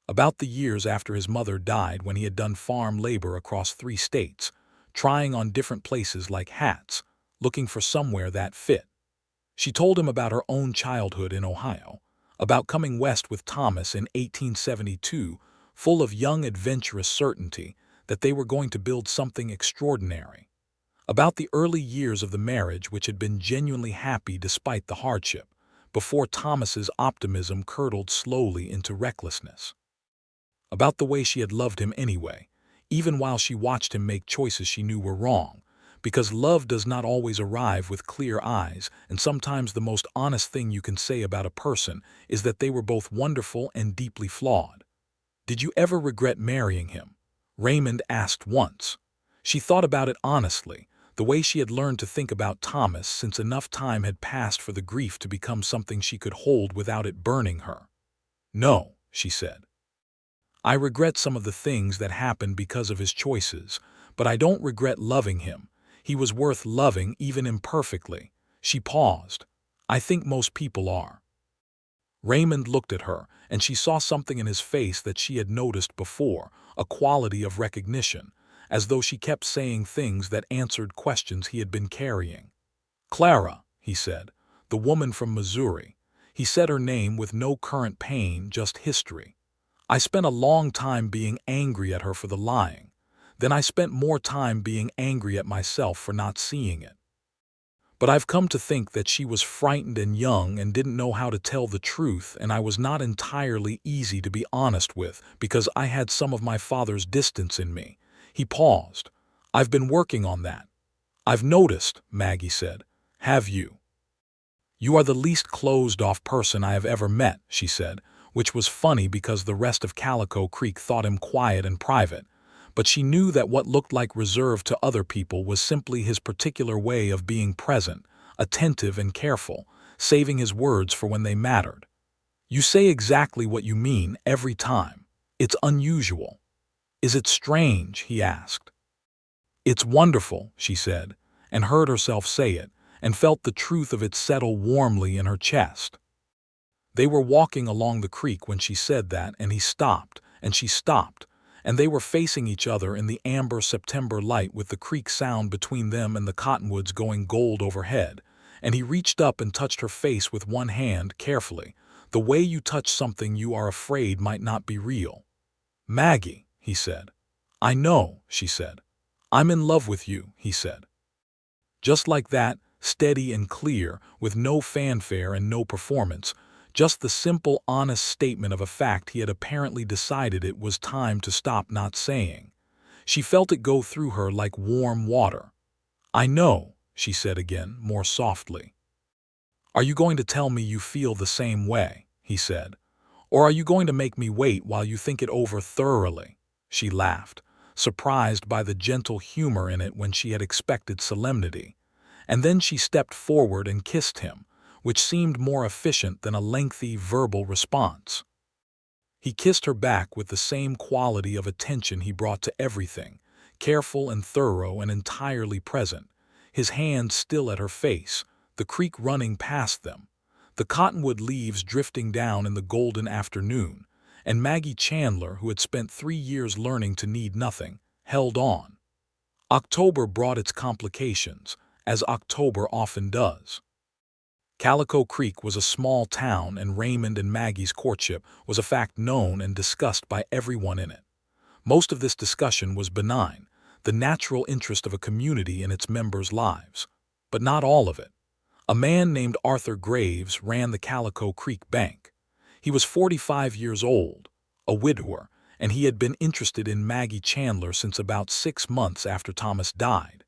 About the years after his mother died, when he had done farm labor across 3 states, trying on different places like hats, looking for somewhere that fit. She told him about her own childhood in Ohio, about coming west with Thomas in 1872, full of young adventurous certainty that they were going to build something extraordinary, about the early years of the marriage which had been genuinely happy despite the hardship, before Thomas's optimism curdled slowly into recklessness, about the way she had loved him anyway, even while she watched him make choices she knew were wrong, because love does not always arrive with clear eyes, and sometimes the most honest thing you can say about a person is that they were both wonderful and deeply flawed. "Did you ever regret marrying him?" Raymond asked once. She thought about it honestly, the way she had learned to think about Thomas since enough time had passed for the grief to become something she could hold without it burning her. "No," she said. "I regret some of the things that happened because of his choices, but I don't regret loving him. He was worth loving even imperfectly." She paused. "I think most people are." Raymond looked at her, and she saw something in his face that she had noticed before, a quality of recognition, as though she kept saying things that answered questions he had been carrying. "Clara," he said, "the woman from Missouri." He said her name with no current pain, just history. "I spent a long time being angry at her for the lying. Then I spent more time being angry at myself for not seeing it. But I've come to think that she was frightened and young and didn't know how to tell the truth, and I was not entirely easy to be honest with because I had some of my father's distance in me." He paused. "I've been working on that." "I've noticed," Maggie said. "Have you?" "You are the least closed-off person I have ever met," she said, which was funny because the rest of Calico Creek thought him quiet and private, but she knew that what looked like reserve to other people was simply his particular way of being present, attentive and careful, saving his words for when they mattered. "You say exactly what you mean every time. It's unusual." "Is it strange?" he asked. "It's wonderful," she said, and heard herself say it, and felt the truth of it settle warmly in her chest. They were walking along the creek when she said that, and he stopped, and she stopped, and they were facing each other in the amber September light with the creek sound between them and the cottonwoods going gold overhead, and he reached up and touched her face with one hand carefully, the way you touch something you are afraid might not be real. "Maggie," he said. "I know," she said. "I'm in love with you," he said. Just like that, steady and clear, with no fanfare and no performance, just the simple, honest statement of a fact he had apparently decided it was time to stop not saying. She felt it go through her like warm water. "I know," she said again, more softly. "Are you going to tell me you feel the same way?" he said. "Or are you going to make me wait while you think it over thoroughly?" She laughed, surprised by the gentle humor in it when she had expected solemnity. And then she stepped forward and kissed him, which seemed more efficient than a lengthy verbal response. He kissed her back with the same quality of attention he brought to everything, careful and thorough and entirely present, his hand still at her face, the creek running past them, the cottonwood leaves drifting down in the golden afternoon, and Maggie Chandler, who had spent 3 years learning to need nothing, held on. October brought its complications, as October often does. Calico Creek was a small town, and Raymond and Maggie's courtship was a fact known and discussed by everyone in it. Most of this discussion was benign, the natural interest of a community in its members' lives. But not all of it. A man named Arthur Graves ran the Calico Creek Bank. He was 45 years old, a widower, and he had been interested in Maggie Chandler since about 6 months after Thomas died.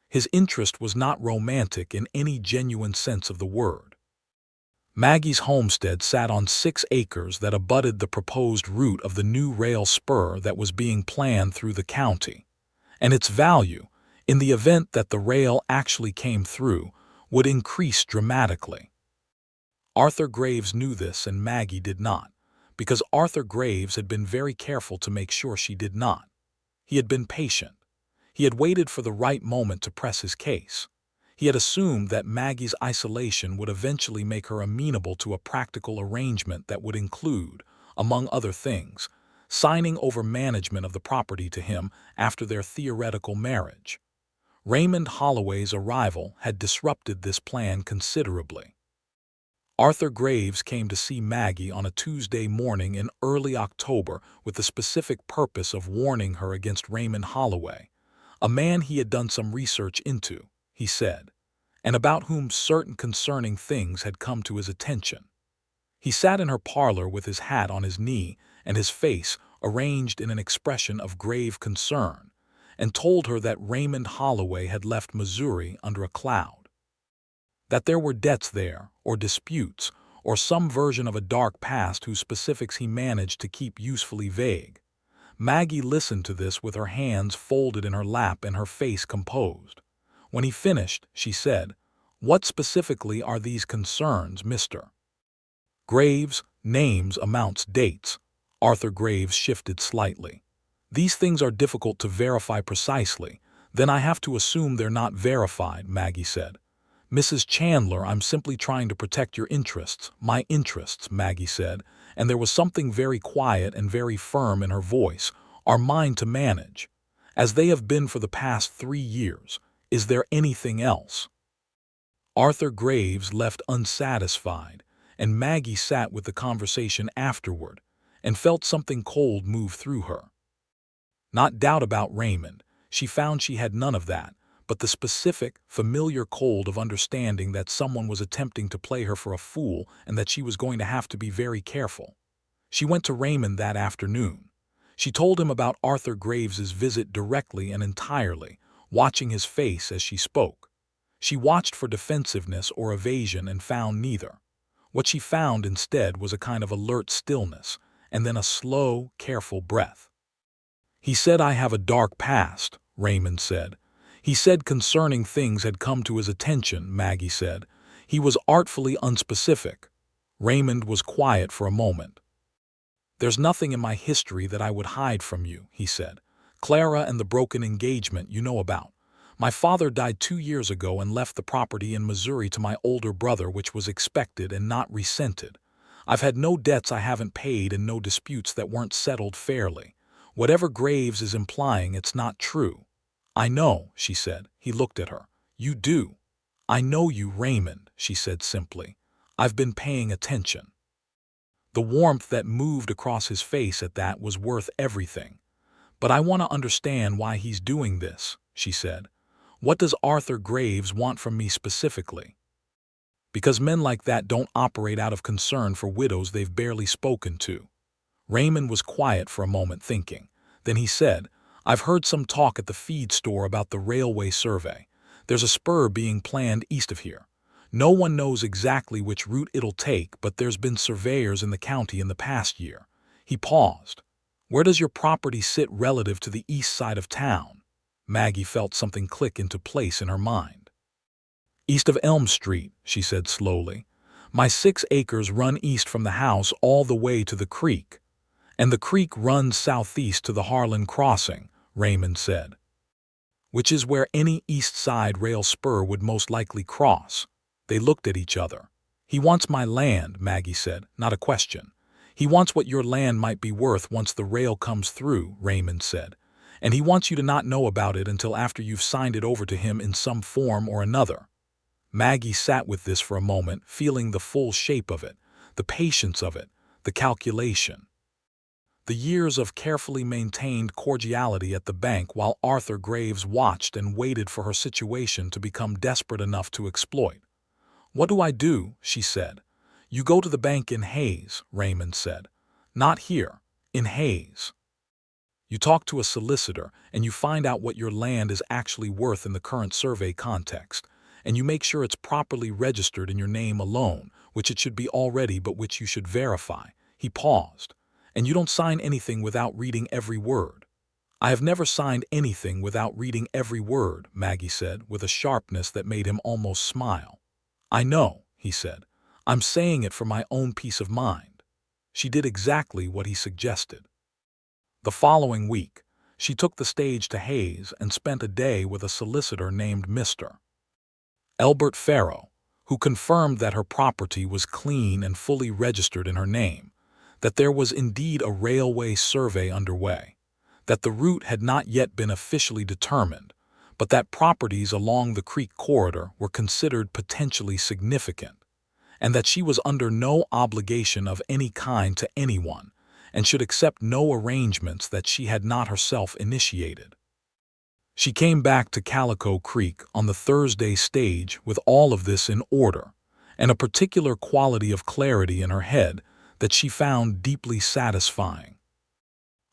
His interest was not romantic in any genuine sense of the word. Maggie's homestead sat on 6 acres that abutted the proposed route of the new rail spur that was being planned through the county, and its value, in the event that the rail actually came through, would increase dramatically. Arthur Graves knew this and Maggie did not, because Arthur Graves had been very careful to make sure she did not. He had been patient. He had waited for the right moment to press his case. He had assumed that Maggie's isolation would eventually make her amenable to a practical arrangement that would include, among other things, signing over management of the property to him after their theoretical marriage. Raymond Holloway's arrival had disrupted this plan considerably. Arthur Graves came to see Maggie on a Tuesday morning in early October with the specific purpose of warning her against Raymond Holloway, a man he had done some research into, he said, and about whom certain concerning things had come to his attention. He sat in her parlor with his hat on his knee and his face arranged in an expression of grave concern, and told her that Raymond Holloway had left Missouri under a cloud. That there were debts there, or disputes, or some version of a dark past whose specifics he managed to keep usefully vague. Maggie listened to this with her hands folded in her lap and her face composed. When he finished, she said, "What specifically are these concerns, Mr. Graves?" "Names, amounts, dates." Arthur Graves shifted slightly. "These things are difficult to verify precisely. Then I have to assume they're not verified," Maggie said. "Mrs. Chandler, I'm simply trying to protect your interests." "My interests," Maggie said, and there was something very quiet and very firm in her voice, "are mine to manage, as they have been for the past 3 years. Is there anything else?" Arthur Graves left unsatisfied, and Maggie sat with the conversation afterward and felt something cold move through her. Not doubt about Raymond. She found she had none of that, but the specific, familiar cold of understanding that someone was attempting to play her for a fool and that she was going to have to be very careful. She went to Raymond that afternoon. She told him about Arthur Graves's visit directly and entirely, watching his face as she spoke. She watched for defensiveness or evasion and found neither. What she found instead was a kind of alert stillness, and then a slow, careful breath. "He said I have a dark past," Raymond said. "He said concerning things had come to his attention," Maggie said. "He was artfully unspecific." Raymond was quiet for a moment. "There's nothing in my history that I would hide from you," he said. "Clara and the broken engagement you know about. My father died 2 years ago and left the property in Missouri to my older brother, which was expected and not resented. I've had no debts I haven't paid and no disputes that weren't settled fairly. Whatever Graves is implying, it's not true." "I know," she said. He looked at her. "You do." "I know you, Raymond," she said simply. "I've been paying attention." The warmth that moved across his face at that was worth everything. "But I want to understand why he's doing this," she said. "What does Arthur Graves want from me specifically?" "Because men like that don't operate out of concern for widows they've barely spoken to." Raymond was quiet for a moment, thinking. Then he said, "I've heard some talk at the feed store about the railway survey. There's a spur being planned east of here. No one knows exactly which route it'll take, but there's been surveyors in the county in the past year." He paused. "Where does your property sit relative to the east side of town?" Maggie felt something click into place in her mind. "East of Elm Street," she said slowly. "My 6 acres run east from the house all the way to the creek." "And the creek runs southeast to the Harlan Crossing," Raymond said. "Which is where any east side rail spur would most likely cross." They looked at each other. "He wants my land," Maggie said, "not a question." "He wants what your land might be worth once the rail comes through," Raymond said. "And he wants you to not know about it until after you've signed it over to him in some form or another." Maggie sat with this for a moment, feeling the full shape of it, the patience of it, the calculation. The years of carefully maintained cordiality at the bank while Arthur Graves watched and waited for her situation to become desperate enough to exploit. "What do I do?" she said. "You go to the bank in Hayes," Raymond said. "Not here, in Hayes. You talk to a solicitor and you find out what your land is actually worth in the current survey context, and you make sure it's properly registered in your name alone, which it should be already but which you should verify." He paused. "And you don't sign anything without reading every word." "I have never signed anything without reading every word," Maggie said, with a sharpness that made him almost smile. "I know," he said. "I'm saying it for my own peace of mind." She did exactly what he suggested. The following week, she took the stage to Hayes and spent a day with a solicitor named Mr. Elbert Farrow, who confirmed that her property was clean and fully registered in her name, that there was indeed a railway survey underway, that the route had not yet been officially determined, but that properties along the creek corridor were considered potentially significant, and that she was under no obligation of any kind to anyone, and should accept no arrangements that she had not herself initiated. She came back to Calico Creek on the Thursday stage with all of this in order, and a particular quality of clarity in her head that she found deeply satisfying.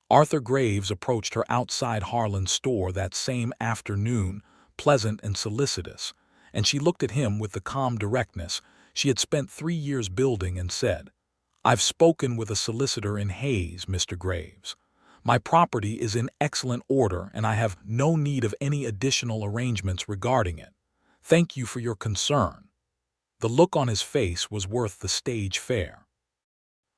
Arthur Graves approached her outside Harlan's store that same afternoon, pleasant and solicitous, and she looked at him with the calm directness she had spent 3 years building and said, "I've spoken with a solicitor in Hayes, Mr. Graves. My property is in excellent order and I have no need of any additional arrangements regarding it. Thank you for your concern." The look on his face was worth the stage fare.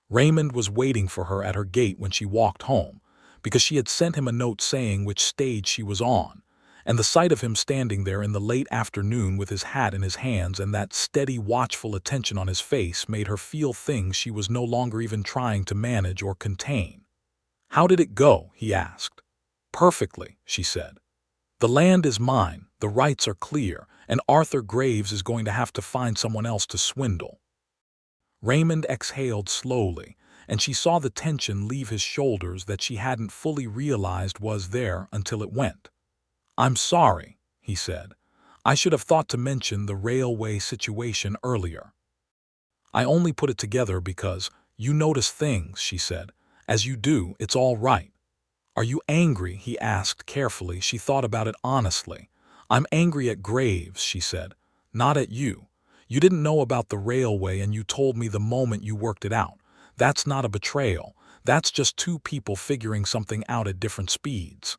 Raymond was waiting for her at her gate when she walked home, because she had sent him a note saying which stage she was on, and the sight of him standing there in the late afternoon with his hat in his hands and that steady, watchful attention on his face made her feel things she was no longer even trying to manage or contain. "How did it go?" he asked. "Perfectly," she said. "The land is mine, the rights are clear, and Arthur Graves is going to have to find someone else to swindle." Raymond exhaled slowly, and she saw the tension leave his shoulders that she hadn't fully realized was there until it went. "I'm sorry," he said. "I should have thought to mention the railway situation earlier." "I only put it together because you notice things," she said. "As you do, it's all right." "Are you angry?" he asked carefully. She thought about it honestly. "I'm angry at Graves," she said. "Not at you. You didn't know about the railway and you told me the moment you worked it out. That's not a betrayal. That's just two people figuring something out at different speeds."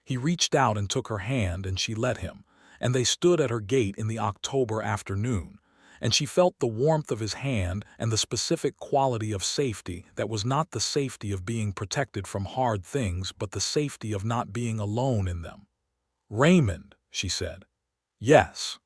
He reached out and took her hand, and she let him, and they stood at her gate in the October afternoon, and she felt the warmth of his hand and the specific quality of safety that was not the safety of being protected from hard things but the safety of not being alone in them. "Raymond," she said. "Yes."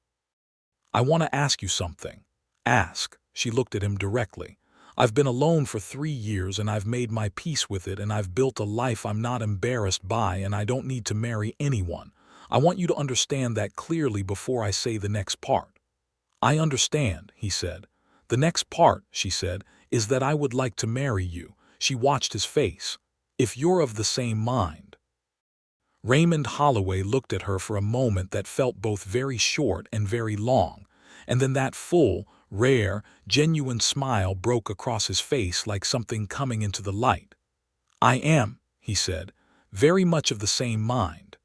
"I want to ask you something." "Ask." She looked at him directly. "I've been alone for 3 years and I've made my peace with it and I've built a life I'm not embarrassed by and I don't need to marry anyone. I want you to understand that clearly before I say the next part." "I understand," he said. "The next part," she said, "is that I would like to marry you." She watched his face. "If you're of the same mind." Raymond Holloway looked at her for a moment that felt both very short and very long, and then that full, rare, genuine smile broke across his face like something coming into the light. "I am," he said, "very much of the same mind."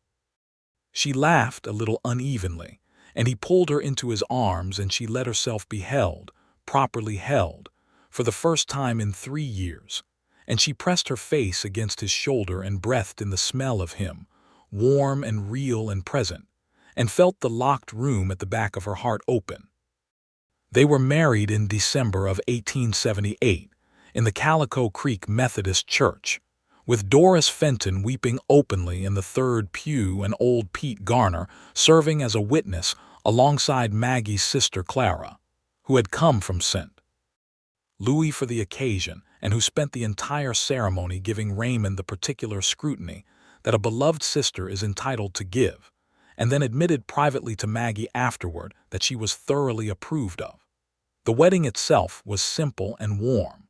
She laughed a little unevenly, and he pulled her into his arms and she let herself be held, properly held, for the first time in 3 years, and she pressed her face against his shoulder and breathed in the smell of him, warm and real and present, and felt the locked room at the back of her heart open. They were married in December of 1878 in the Calico Creek Methodist Church, with Doris Fenton weeping openly in the third pew and old Pete Garner serving as a witness alongside Maggie's sister Clara, who had come from St. Louis for the occasion and who spent the entire ceremony giving Raymond the particular scrutiny that a beloved sister is entitled to give, and then admitted privately to Maggie afterward that she was thoroughly approved of. The wedding itself was simple and warm.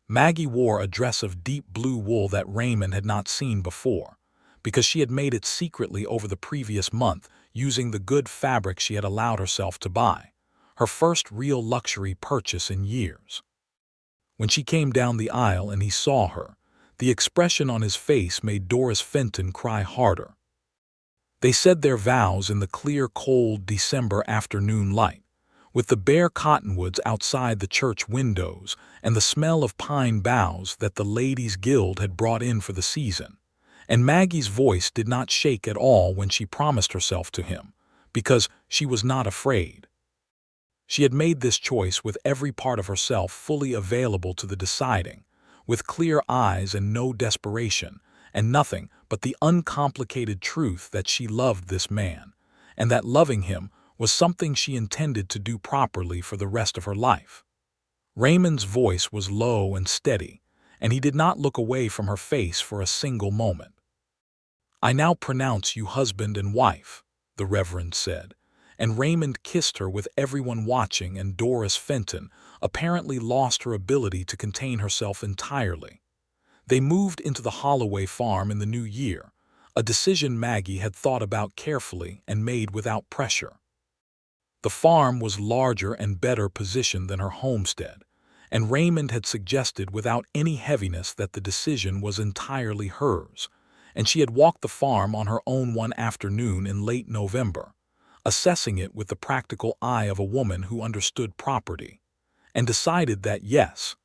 Maggie wore a dress of deep blue wool that Raymond had not seen before, because she had made it secretly over the previous month using the good fabric she had allowed herself to buy, her first real luxury purchase in years. When she came down the aisle and he saw her, the expression on his face made Doris Fenton cry harder. They said their vows in the clear, cold December afternoon light, with the bare cottonwoods outside the church windows and the smell of pine boughs that the Ladies' Guild had brought in for the season. And Maggie's voice did not shake at all when she promised herself to him, because she was not afraid. She had made this choice with every part of herself fully available to the deciding, with clear eyes and no desperation, and nothing but the uncomplicated truth that she loved this man, and that loving him was something she intended to do properly for the rest of her life. Raymond's voice was low and steady, and he did not look away from her face for a single moment. "I now pronounce you husband and wife," the Reverend said, and Raymond kissed her with everyone watching, and Doris Fenton apparently lost her ability to contain herself entirely. They moved into the Holloway farm in the new year, a decision Maggie had thought about carefully and made without pressure. The farm was larger and better positioned than her homestead, and Raymond had suggested without any heaviness that the decision was entirely hers, and she had walked the farm on her own one afternoon in late November, assessing it with the practical eye of a woman who understood property, and decided that yes,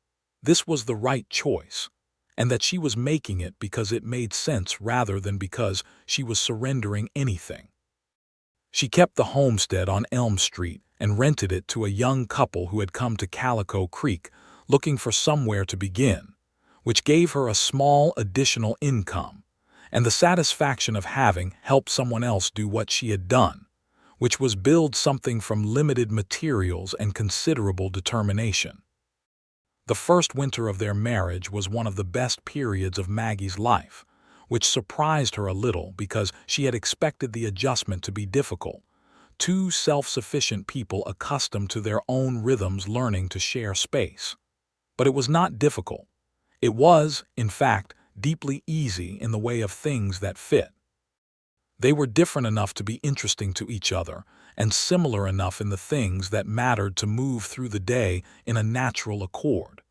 this was the right choice, and that she was making it because it made sense rather than because she was surrendering anything. She kept the homestead on Elm Street and rented it to a young couple who had come to Calico Creek looking for somewhere to begin, which gave her a small additional income, and the satisfaction of having helped someone else do what she had done, which was build something from limited materials and considerable determination. The first winter of their marriage was one of the best periods of Maggie's life, which surprised her a little because she had expected the adjustment to be difficult. Two self-sufficient people accustomed to their own rhythms learning to share space. But it was not difficult. It was, in fact, deeply easy in the way of things that fit. They were different enough to be interesting to each other, and similar enough in the things that mattered to move through the day in a natural accord.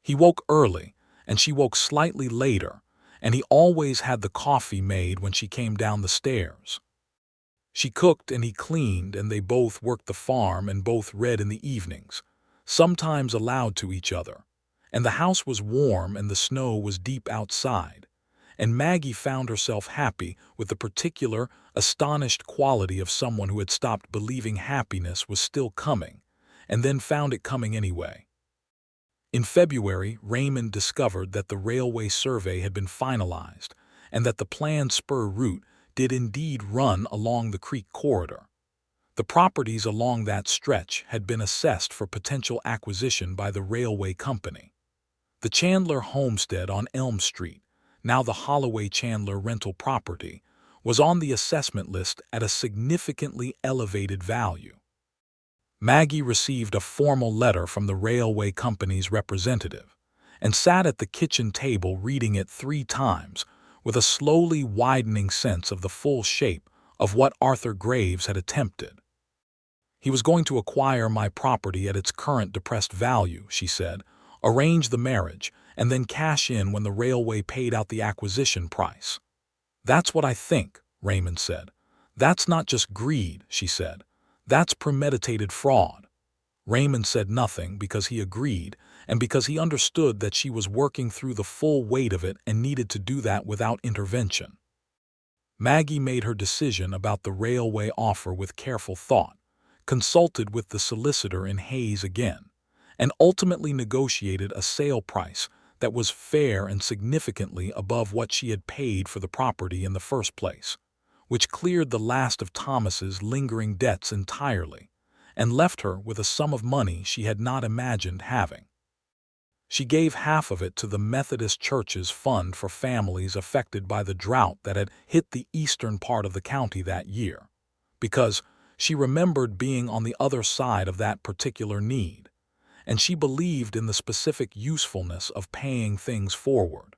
He woke early, and she woke slightly later, and he always had the coffee made when she came down the stairs. She cooked and he cleaned, and they both worked the farm and both read in the evenings, sometimes aloud to each other. And the house was warm and the snow was deep outside, and Maggie found herself happy with the particular, astonished quality of someone who had stopped believing happiness was still coming, and then found it coming anyway. In February, Raymond discovered that the railway survey had been finalized, and that the planned spur route did indeed run along the creek corridor. The properties along that stretch had been assessed for potential acquisition by the railway company. The Chandler homestead on Elm Street, now the Holloway Chandler rental property, was on the assessment list at a significantly elevated value. Maggie received a formal letter from the railway company's representative and sat at the kitchen table reading it 3 times with a slowly widening sense of the full shape of what Arthur Graves had attempted. He was going to acquire my property at its current depressed value, she said, arrange the marriage, and then cash in when the railway paid out the acquisition price. That's what I think, Raymond said. That's not just greed, she said. That's premeditated fraud. Raymond said nothing because he agreed and because he understood that she was working through the full weight of it and needed to do that without intervention. Maggie made her decision about the railway offer with careful thought, consulted with the solicitor in Hayes again, and ultimately negotiated a sale price that was fair and significantly above what she had paid for the property in the first place, which cleared the last of Thomas's lingering debts entirely and left her with a sum of money she had not imagined having. She gave half of it to the Methodist Church's fund for families affected by the drought that had hit the eastern part of the county that year, because she remembered being on the other side of that particular need, and she believed in the specific usefulness of paying things forward.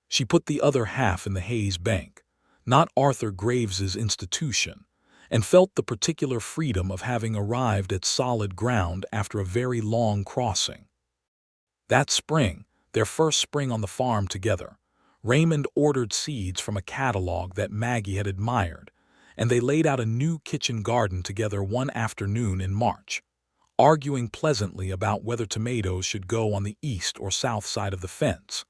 She put the other half in the Hayes Bank, not Arthur Graves's institution, and felt the particular freedom of having arrived at solid ground after a very long crossing. That spring, their first spring on the farm together, Raymond ordered seeds from a catalog that Maggie had admired, and they laid out a new kitchen garden together one afternoon in March, arguing pleasantly about whether tomatoes should go on the east or south side of the fence,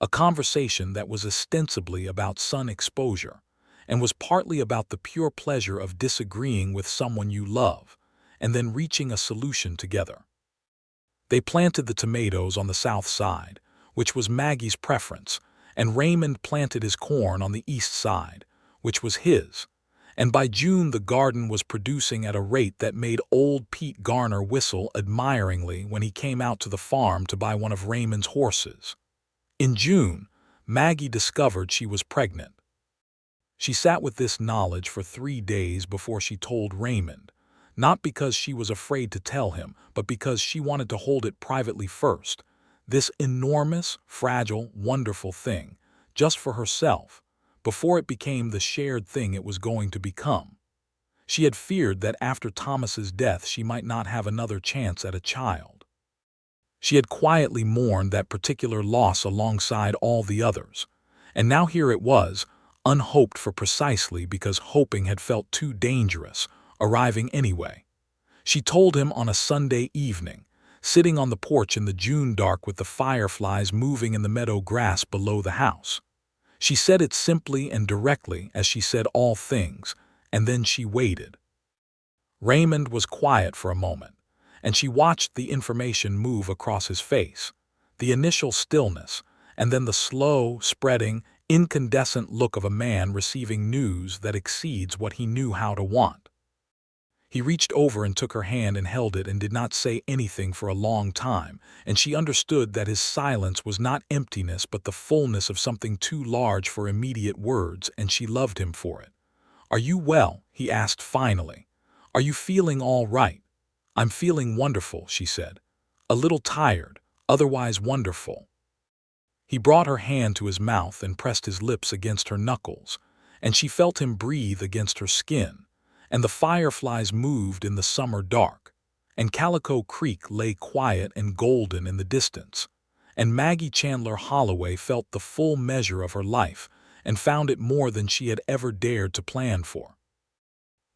a conversation that was ostensibly about sun exposure and was partly about the pure pleasure of disagreeing with someone you love and then reaching a solution together. They planted the tomatoes on the south side, which was Maggie's preference, and Raymond planted his corn on the east side, which was his, and by June the garden was producing at a rate that made old Pete Garner whistle admiringly when he came out to the farm to buy one of Raymond's horses. In June, Maggie discovered she was pregnant. She sat with this knowledge for 3 days before she told Raymond, not because she was afraid to tell him, but because she wanted to hold it privately first, this enormous, fragile, wonderful thing, just for herself, before it became the shared thing it was going to become. She had feared that after Thomas's death she might not have another chance at a child. She had quietly mourned that particular loss alongside all the others, and now here it was, unhoped for precisely because hoping had felt too dangerous, arriving anyway. She told him on a Sunday evening, sitting on the porch in the June dark with the fireflies moving in the meadow grass below the house. She said it simply and directly as she said all things, and then she waited. Raymond was quiet for a moment, and she watched the information move across his face, the initial stillness, and then the slow, spreading, incandescent look of a man receiving news that exceeds what he knew how to want. He reached over and took her hand and held it and did not say anything for a long time, and she understood that his silence was not emptiness but the fullness of something too large for immediate words, and she loved him for it. "Are you well?" he asked finally. "Are you feeling all right?" "I'm feeling wonderful," she said. "A little tired, otherwise wonderful." He brought her hand to his mouth and pressed his lips against her knuckles, and she felt him breathe against her skin, and the fireflies moved in the summer dark, and Calico Creek lay quiet and golden in the distance, and Maggie Chandler Holloway felt the full measure of her life and found it more than she had ever dared to plan for.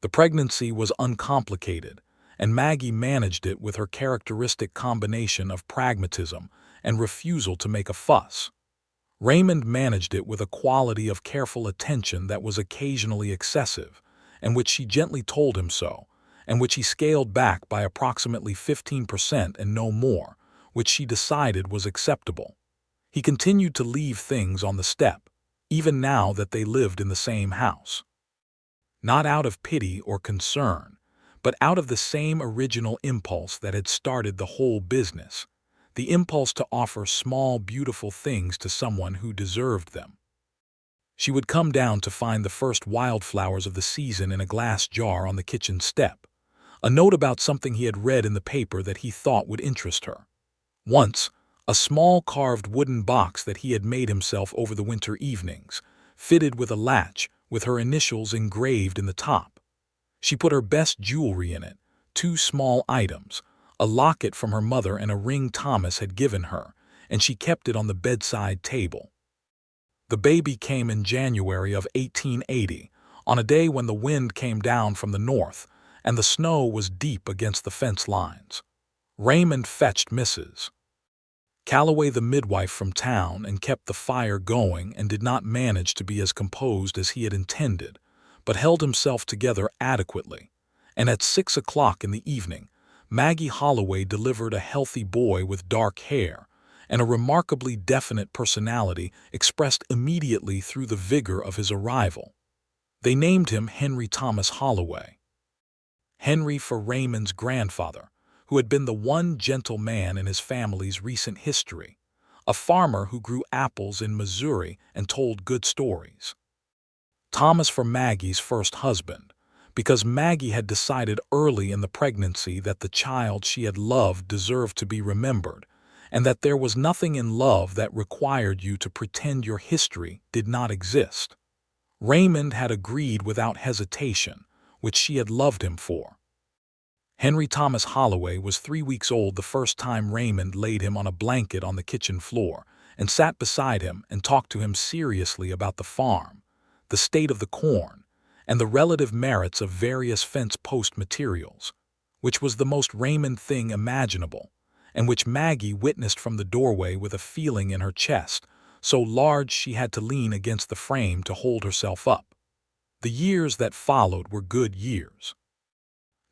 The pregnancy was uncomplicated, and Maggie managed it with her characteristic combination of pragmatism and refusal to make a fuss. Raymond managed it with a quality of careful attention that was occasionally excessive, and which she gently told him so, and which he scaled back by approximately 15% and no more, which she decided was acceptable. He continued to leave things on the step, even now that they lived in the same house. Not out of pity or concern, but out of the same original impulse that had started the whole business, the impulse to offer small, beautiful things to someone who deserved them. She would come down to find the first wildflowers of the season in a glass jar on the kitchen step, a note about something he had read in the paper that he thought would interest her. Once, a small carved wooden box that he had made himself over the winter evenings, fitted with a latch with her initials engraved in the top. She put her best jewelry in it, 2 small items, a locket from her mother and a ring Thomas had given her, and she kept it on the bedside table. The baby came in January of 1880, on a day when the wind came down from the north, and the snow was deep against the fence lines. Raymond fetched Mrs. Calloway the midwife from town and kept the fire going and did not manage to be as composed as he had intended, but held himself together adequately, and at 6 o'clock in the evening, Maggie Holloway delivered a healthy boy with dark hair and a remarkably definite personality expressed immediately through the vigor of his arrival. They named him Henry Thomas Holloway. Henry for Raymond's grandfather, who had been the one gentle man in his family's recent history, a farmer who grew apples in Missouri and told good stories. Thomas for Maggie's first husband, because Maggie had decided early in the pregnancy that the child she had loved deserved to be remembered, and that there was nothing in love that required you to pretend your history did not exist. Raymond had agreed without hesitation, which she had loved him for. Henry Thomas Holloway was 3 weeks old the first time Raymond laid him on a blanket on the kitchen floor and sat beside him and talked to him seriously about the farm, the state of the corn, and the relative merits of various fence post materials, which was the most Raymond thing imaginable, and which Maggie witnessed from the doorway with a feeling in her chest so large she had to lean against the frame to hold herself up. The years that followed were good years.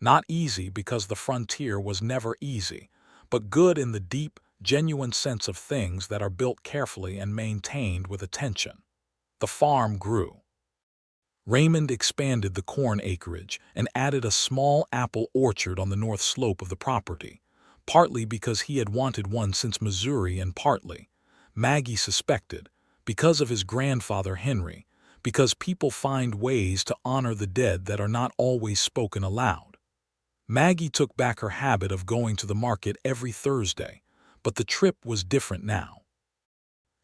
Not easy because the frontier was never easy, but good in the deep, genuine sense of things that are built carefully and maintained with attention. The farm grew. Raymond expanded the corn acreage and added a small apple orchard on the north slope of the property, partly because he had wanted one since Missouri and partly, Maggie suspected, because of his grandfather Henry, because people find ways to honor the dead that are not always spoken aloud. Maggie took back her habit of going to the market every Thursday, but the trip was different now.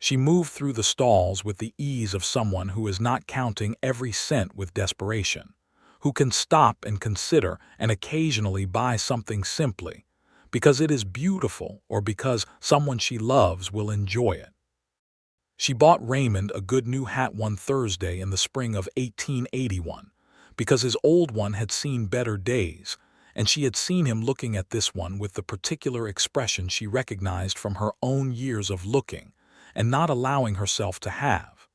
She moved through the stalls with the ease of someone who is not counting every cent with desperation, who can stop and consider and occasionally buy something simply, because it is beautiful or because someone she loves will enjoy it. She bought Raymond a good new hat one Thursday in the spring of 1881, because his old one had seen better days, and she had seen him looking at this one with the particular expression she recognized from her own years of looking and not allowing herself to have.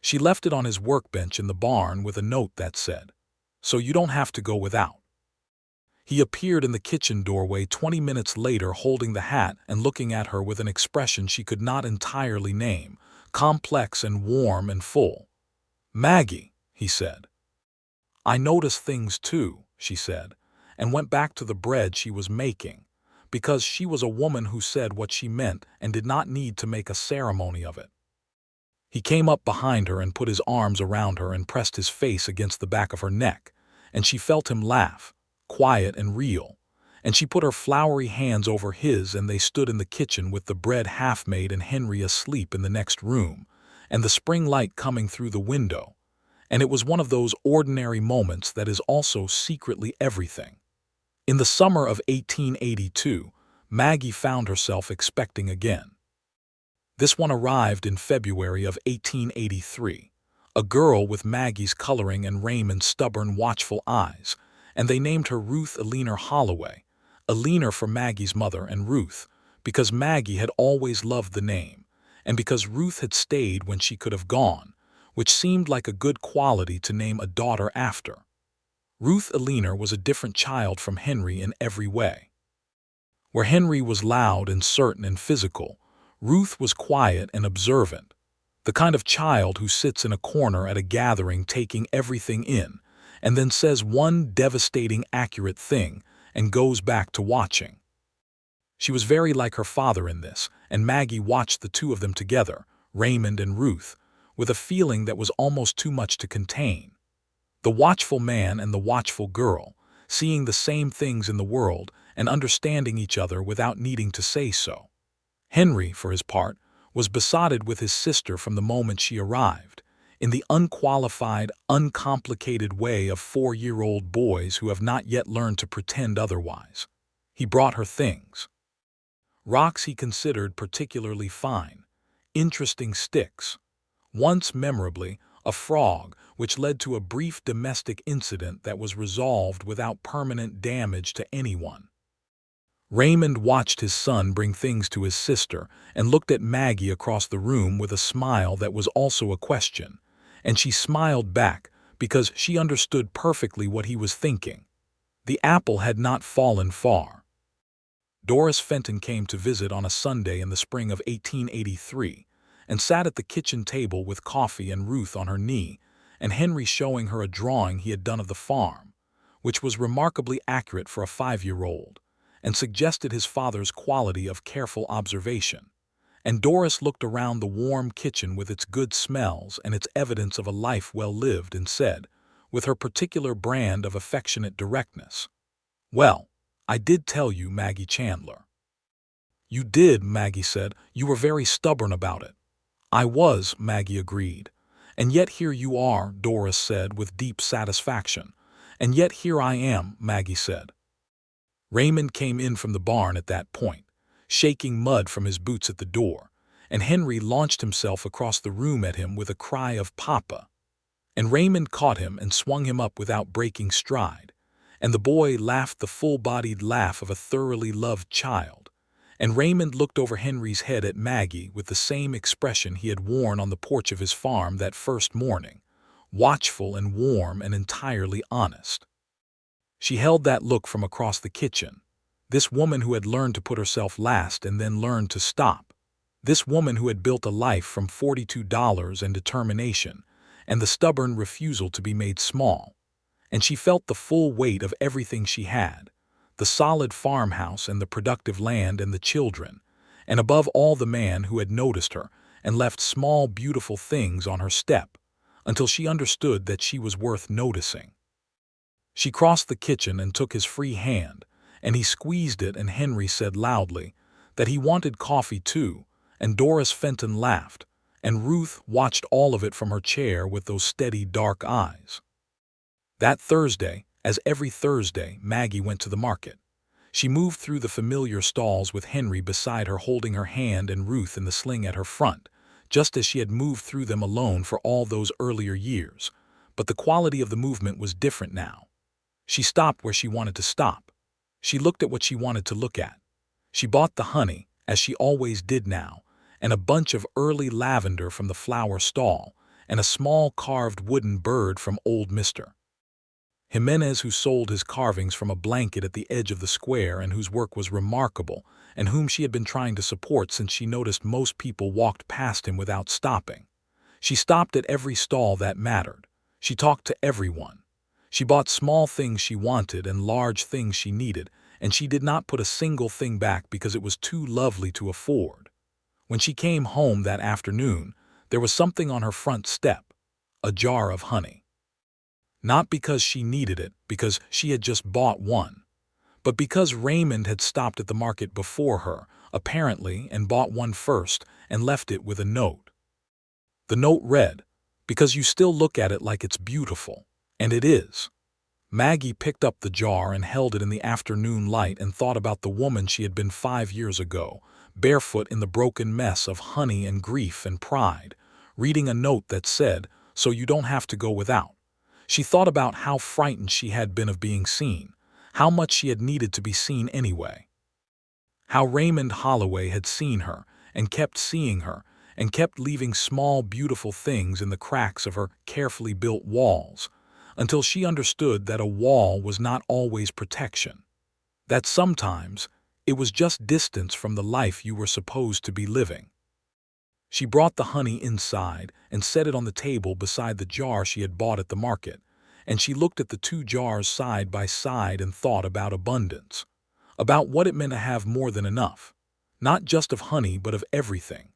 She left it on his workbench in the barn with a note that said, "So you don't have to go without." He appeared in the kitchen doorway 20 minutes later holding the hat and looking at her with an expression she could not entirely name, complex and warm and full. "Maggie," he said. "I notice things too," she said, and went back to the bread she was making, because she was a woman who said what she meant and did not need to make a ceremony of it. He came up behind her and put his arms around her and pressed his face against the back of her neck, and she felt him laugh, quiet and real, and she put her floury hands over his and they stood in the kitchen with the bread half-made and Henry asleep in the next room, and the spring light coming through the window, and it was one of those ordinary moments that is also secretly everything. In the summer of 1882, Maggie found herself expecting again. This one arrived in February of 1883, a girl with Maggie's coloring and Raymond's stubborn, watchful eyes, and they named her Ruth Eleanor Holloway, Eleanor for Maggie's mother and Ruth, because Maggie had always loved the name, and because Ruth had stayed when she could have gone, which seemed like a good quality to name a daughter after. Ruth Eleanor was a different child from Henry in every way. Where Henry was loud and certain and physical, Ruth was quiet and observant, the kind of child who sits in a corner at a gathering taking everything in, and then says one devastating accurate thing and goes back to watching. She was very like her father in this, and Maggie watched the two of them together, Raymond and Ruth, with a feeling that was almost too much to contain. The watchful man and the watchful girl, seeing the same things in the world and understanding each other without needing to say so. Henry, for his part, was besotted with his sister from the moment she arrived, in the unqualified, uncomplicated way of 4-year-old boys who have not yet learned to pretend otherwise. He brought her things. Rocks he considered particularly fine, interesting sticks. Once, memorably, a frog, which led to a brief domestic incident that was resolved without permanent damage to anyone. Raymond watched his son bring things to his sister and looked at Maggie across the room with a smile that was also a question, and she smiled back because she understood perfectly what he was thinking. The apple had not fallen far. Doris Fenton came to visit on a Sunday in the spring of 1883 and sat at the kitchen table with coffee and Ruth on her knee and Henry showing her a drawing he had done of the farm, which was remarkably accurate for a 5-year-old, and suggested his father's quality of careful observation. And Doris looked around the warm kitchen with its good smells and its evidence of a life well lived and said, with her particular brand of affectionate directness, "Well, I did tell you, Maggie Chandler." "You did," Maggie said. "You were very stubborn about it." "I was," Maggie agreed. "And yet here you are," Doris said with deep satisfaction. "And yet here I am," Maggie said. Raymond came in from the barn at that point, shaking mud from his boots at the door, and Henry launched himself across the room at him with a cry of "Papa!" And Raymond caught him and swung him up without breaking stride, and the boy laughed the full-bodied laugh of a thoroughly loved child, and Raymond looked over Henry's head at Maggie with the same expression he had worn on the porch of his farm that first morning, watchful and warm and entirely honest. She held that look from across the kitchen. This woman who had learned to put herself last and then learned to stop. This woman who had built a life from $42 and determination and the stubborn refusal to be made small. And she felt the full weight of everything she had, the solid farmhouse and the productive land and the children, and above all the man who had noticed her and left small beautiful things on her step until she understood that she was worth noticing. She crossed the kitchen and took his free hand, and he squeezed it, and Henry said loudly that he wanted coffee too, and Doris Fenton laughed, and Ruth watched all of it from her chair with those steady dark eyes. That Thursday, as every Thursday, Maggie went to the market. She moved through the familiar stalls with Henry beside her holding her hand and Ruth in the sling at her front, just as she had moved through them alone for all those earlier years, but the quality of the movement was different now. She stopped where she wanted to stop. She looked at what she wanted to look at. She bought the honey, as she always did now, and a bunch of early lavender from the flower stall, and a small carved wooden bird from old Mr. Jimenez, who sold his carvings from a blanket at the edge of the square and whose work was remarkable, and whom she had been trying to support since she noticed most people walked past him without stopping. She stopped at every stall that mattered. She talked to everyone. She bought small things she wanted and large things she needed, and she did not put a single thing back because it was too lovely to afford. When she came home that afternoon, there was something on her front step, a jar of honey. Not because she needed it, because she had just bought one, but because Raymond had stopped at the market before her, apparently, and bought one first and left it with a note. The note read, "Because you still look at it like it's beautiful. And it is." Maggie picked up the jar and held it in the afternoon light and thought about the woman she had been 5 years ago, barefoot in the broken mess of honey and grief and pride, reading a note that said, so you don't have to go without. She thought about how frightened she had been of being seen, how much she had needed to be seen anyway. How Raymond Holloway had seen her, and kept seeing her, and kept leaving small, beautiful things in the cracks of her carefully built walls, until she understood that a wall was not always protection, that sometimes it was just distance from the life you were supposed to be living. She brought the honey inside and set it on the table beside the jar she had bought at the market, and she looked at the two jars side by side and thought about abundance, about what it meant to have more than enough, not just of honey but of everything,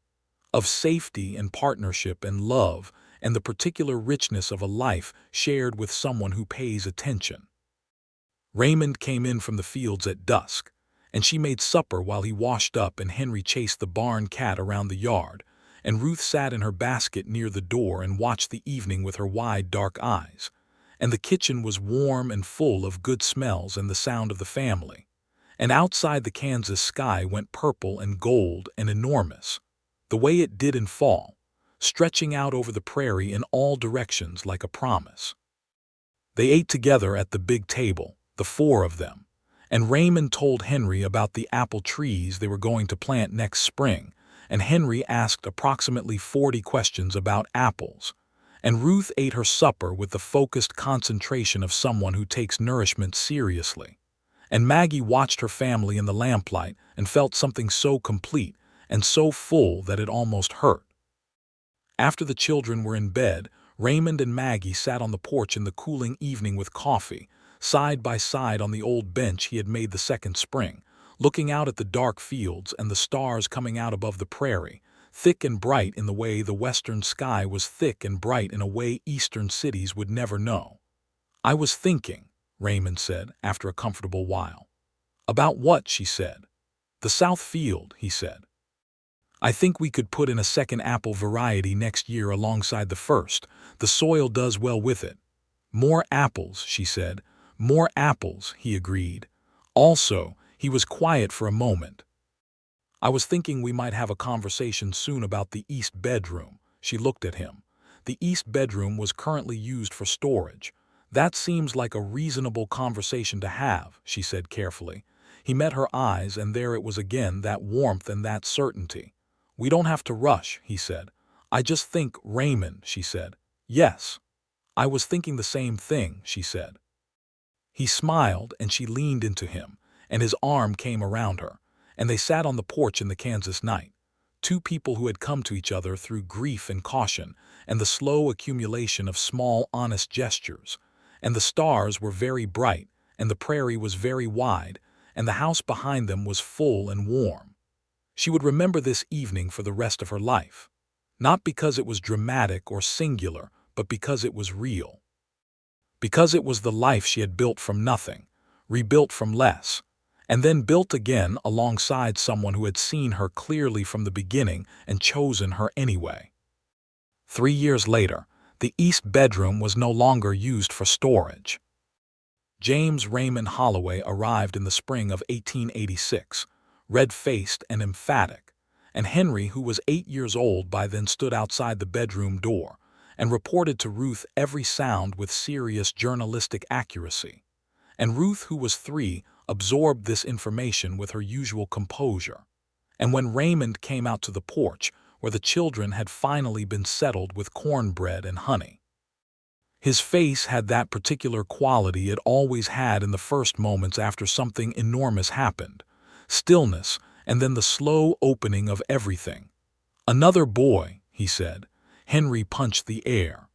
of safety and partnership and love and the particular richness of a life shared with someone who pays attention. Raymond came in from the fields at dusk, and she made supper while he washed up and Henry chased the barn cat around the yard, and Ruth sat in her basket near the door and watched the evening with her wide, dark eyes, and the kitchen was warm and full of good smells and the sound of the family, and outside the Kansas sky went purple and gold and enormous, the way it did in fall, stretching out over the prairie in all directions like a promise. They ate together at the big table, the four of them, and Raymond told Henry about the apple trees they were going to plant next spring, and Henry asked approximately 40 questions about apples, and Ruth ate her supper with the focused concentration of someone who takes nourishment seriously, and Maggie watched her family in the lamplight and felt something so complete and so full that it almost hurt. After the children were in bed, Raymond and Maggie sat on the porch in the cooling evening with coffee, side by side on the old bench he had made the second spring, looking out at the dark fields and the stars coming out above the prairie, thick and bright in the way the western sky was thick and bright in a way eastern cities would never know. "I was thinking," Raymond said after a comfortable while. "About what?" she said. "The south field," he said. "I think we could put in a second apple variety next year alongside the first. The soil does well with it." "More apples," she said. "More apples," he agreed. Also, he was quiet for a moment. "I was thinking we might have a conversation soon about the east bedroom." She looked at him. "The east bedroom was currently used for storage. That seems like a reasonable conversation to have," she said carefully. He met her eyes, and there it was again, that warmth and that certainty. "We don't have to rush," he said. "I just think, Raymond," she said. "Yes." "I was thinking the same thing," she said. He smiled, and she leaned into him, and his arm came around her, and they sat on the porch in the Kansas night, two people who had come to each other through grief and caution and the slow accumulation of small, honest gestures, and the stars were very bright, and the prairie was very wide, and the house behind them was full and warm. She would remember this evening for the rest of her life, not because it was dramatic or singular, but because it was real. Because it was the life she had built from nothing, rebuilt from less, and then built again alongside someone who had seen her clearly from the beginning and chosen her anyway. 3 years later, the east bedroom was no longer used for storage. James Raymond Holloway arrived in the spring of 1886, red-faced and emphatic, and Henry, who was 8 years old by then, stood outside the bedroom door and reported to Ruth every sound with serious journalistic accuracy. And Ruth, who was 3, absorbed this information with her usual composure. And when Raymond came out to the porch, where the children had finally been settled with cornbread and honey, his face had that particular quality it always had in the first moments after something enormous happened: stillness, and then the slow opening of everything. "Another boy," he said. Henry punched the air.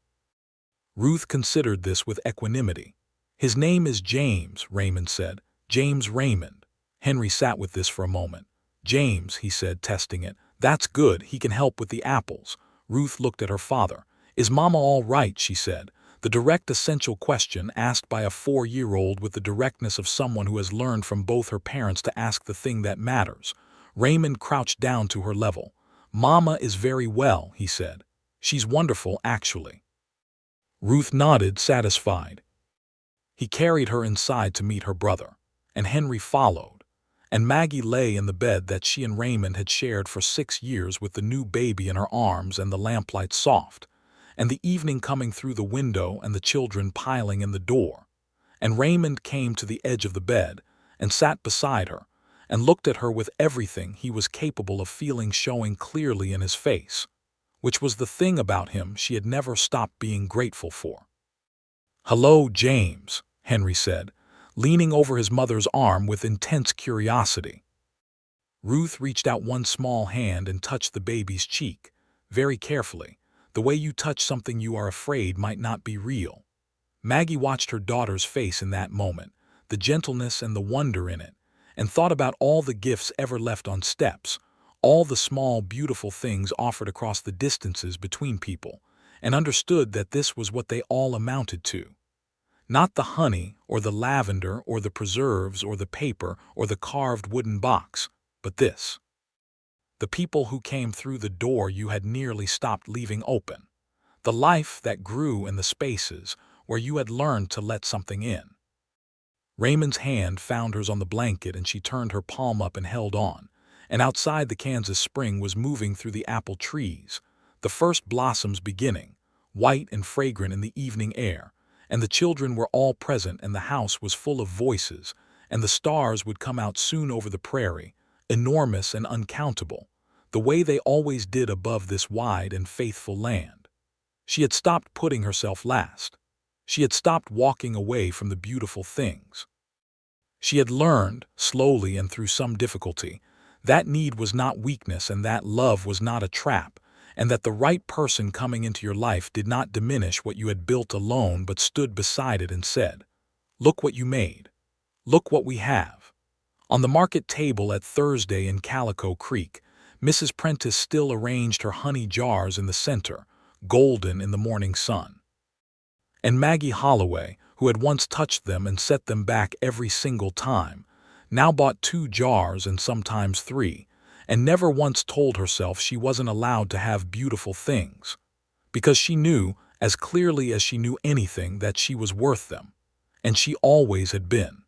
Ruth considered this with equanimity. "His name is James," Raymond said. "James Raymond." Henry sat with this for a moment. "James," he said, testing it. "That's good. He can help with the apples." Ruth looked at her father. "Is Mama all right?" she said. The direct, essential question asked by a 4-year-old with the directness of someone who has learned from both her parents to ask the thing that matters. Raymond crouched down to her level. "Mama is very well," he said. "She's wonderful, actually." Ruth nodded, satisfied. He carried her inside to meet her brother, and Henry followed, and Maggie lay in the bed that she and Raymond had shared for 6 years with the new baby in her arms and the lamplight soft, and the evening coming through the window and the children piling in the door. And Raymond came to the edge of the bed and sat beside her and looked at her with everything he was capable of feeling showing clearly in his face, which was the thing about him she had never stopped being grateful for. "Hello, James," Henry said, leaning over his mother's arm with intense curiosity. Ruth reached out one small hand and touched the baby's cheek, very carefully, the way you touch something you are afraid might not be real. Maggie watched her daughter's face in that moment, the gentleness and the wonder in it, and thought about all the gifts ever left on steps, all the small, beautiful things offered across the distances between people, and understood that this was what they all amounted to. Not the honey, or the lavender, or the preserves, or the paper, or the carved wooden box, but this. The people who came through the door you had nearly stopped leaving open. The life that grew in the spaces where you had learned to let something in. Raymond's hand found hers on the blanket and she turned her palm up and held on, and outside the Kansas spring was moving through the apple trees, the first blossoms beginning, white and fragrant in the evening air, and the children were all present and the house was full of voices, and the stars would come out soon over the prairie, enormous and uncountable, the way they always did above this wide and faithful land. She had stopped putting herself last. She had stopped walking away from the beautiful things. She had learned, slowly and through some difficulty, that need was not weakness and that love was not a trap, and that the right person coming into your life did not diminish what you had built alone but stood beside it and said, "Look what you made. Look what we have." On the market table at Thursday in Calico Creek, Mrs. Prentice still arranged her honey jars in the center, golden in the morning sun. And Maggie Holloway, who had once touched them and set them back every single time, now bought 2 jars and sometimes 3, and never once told herself she wasn't allowed to have beautiful things, because she knew, as clearly as she knew anything, that she was worth them, and she always had been.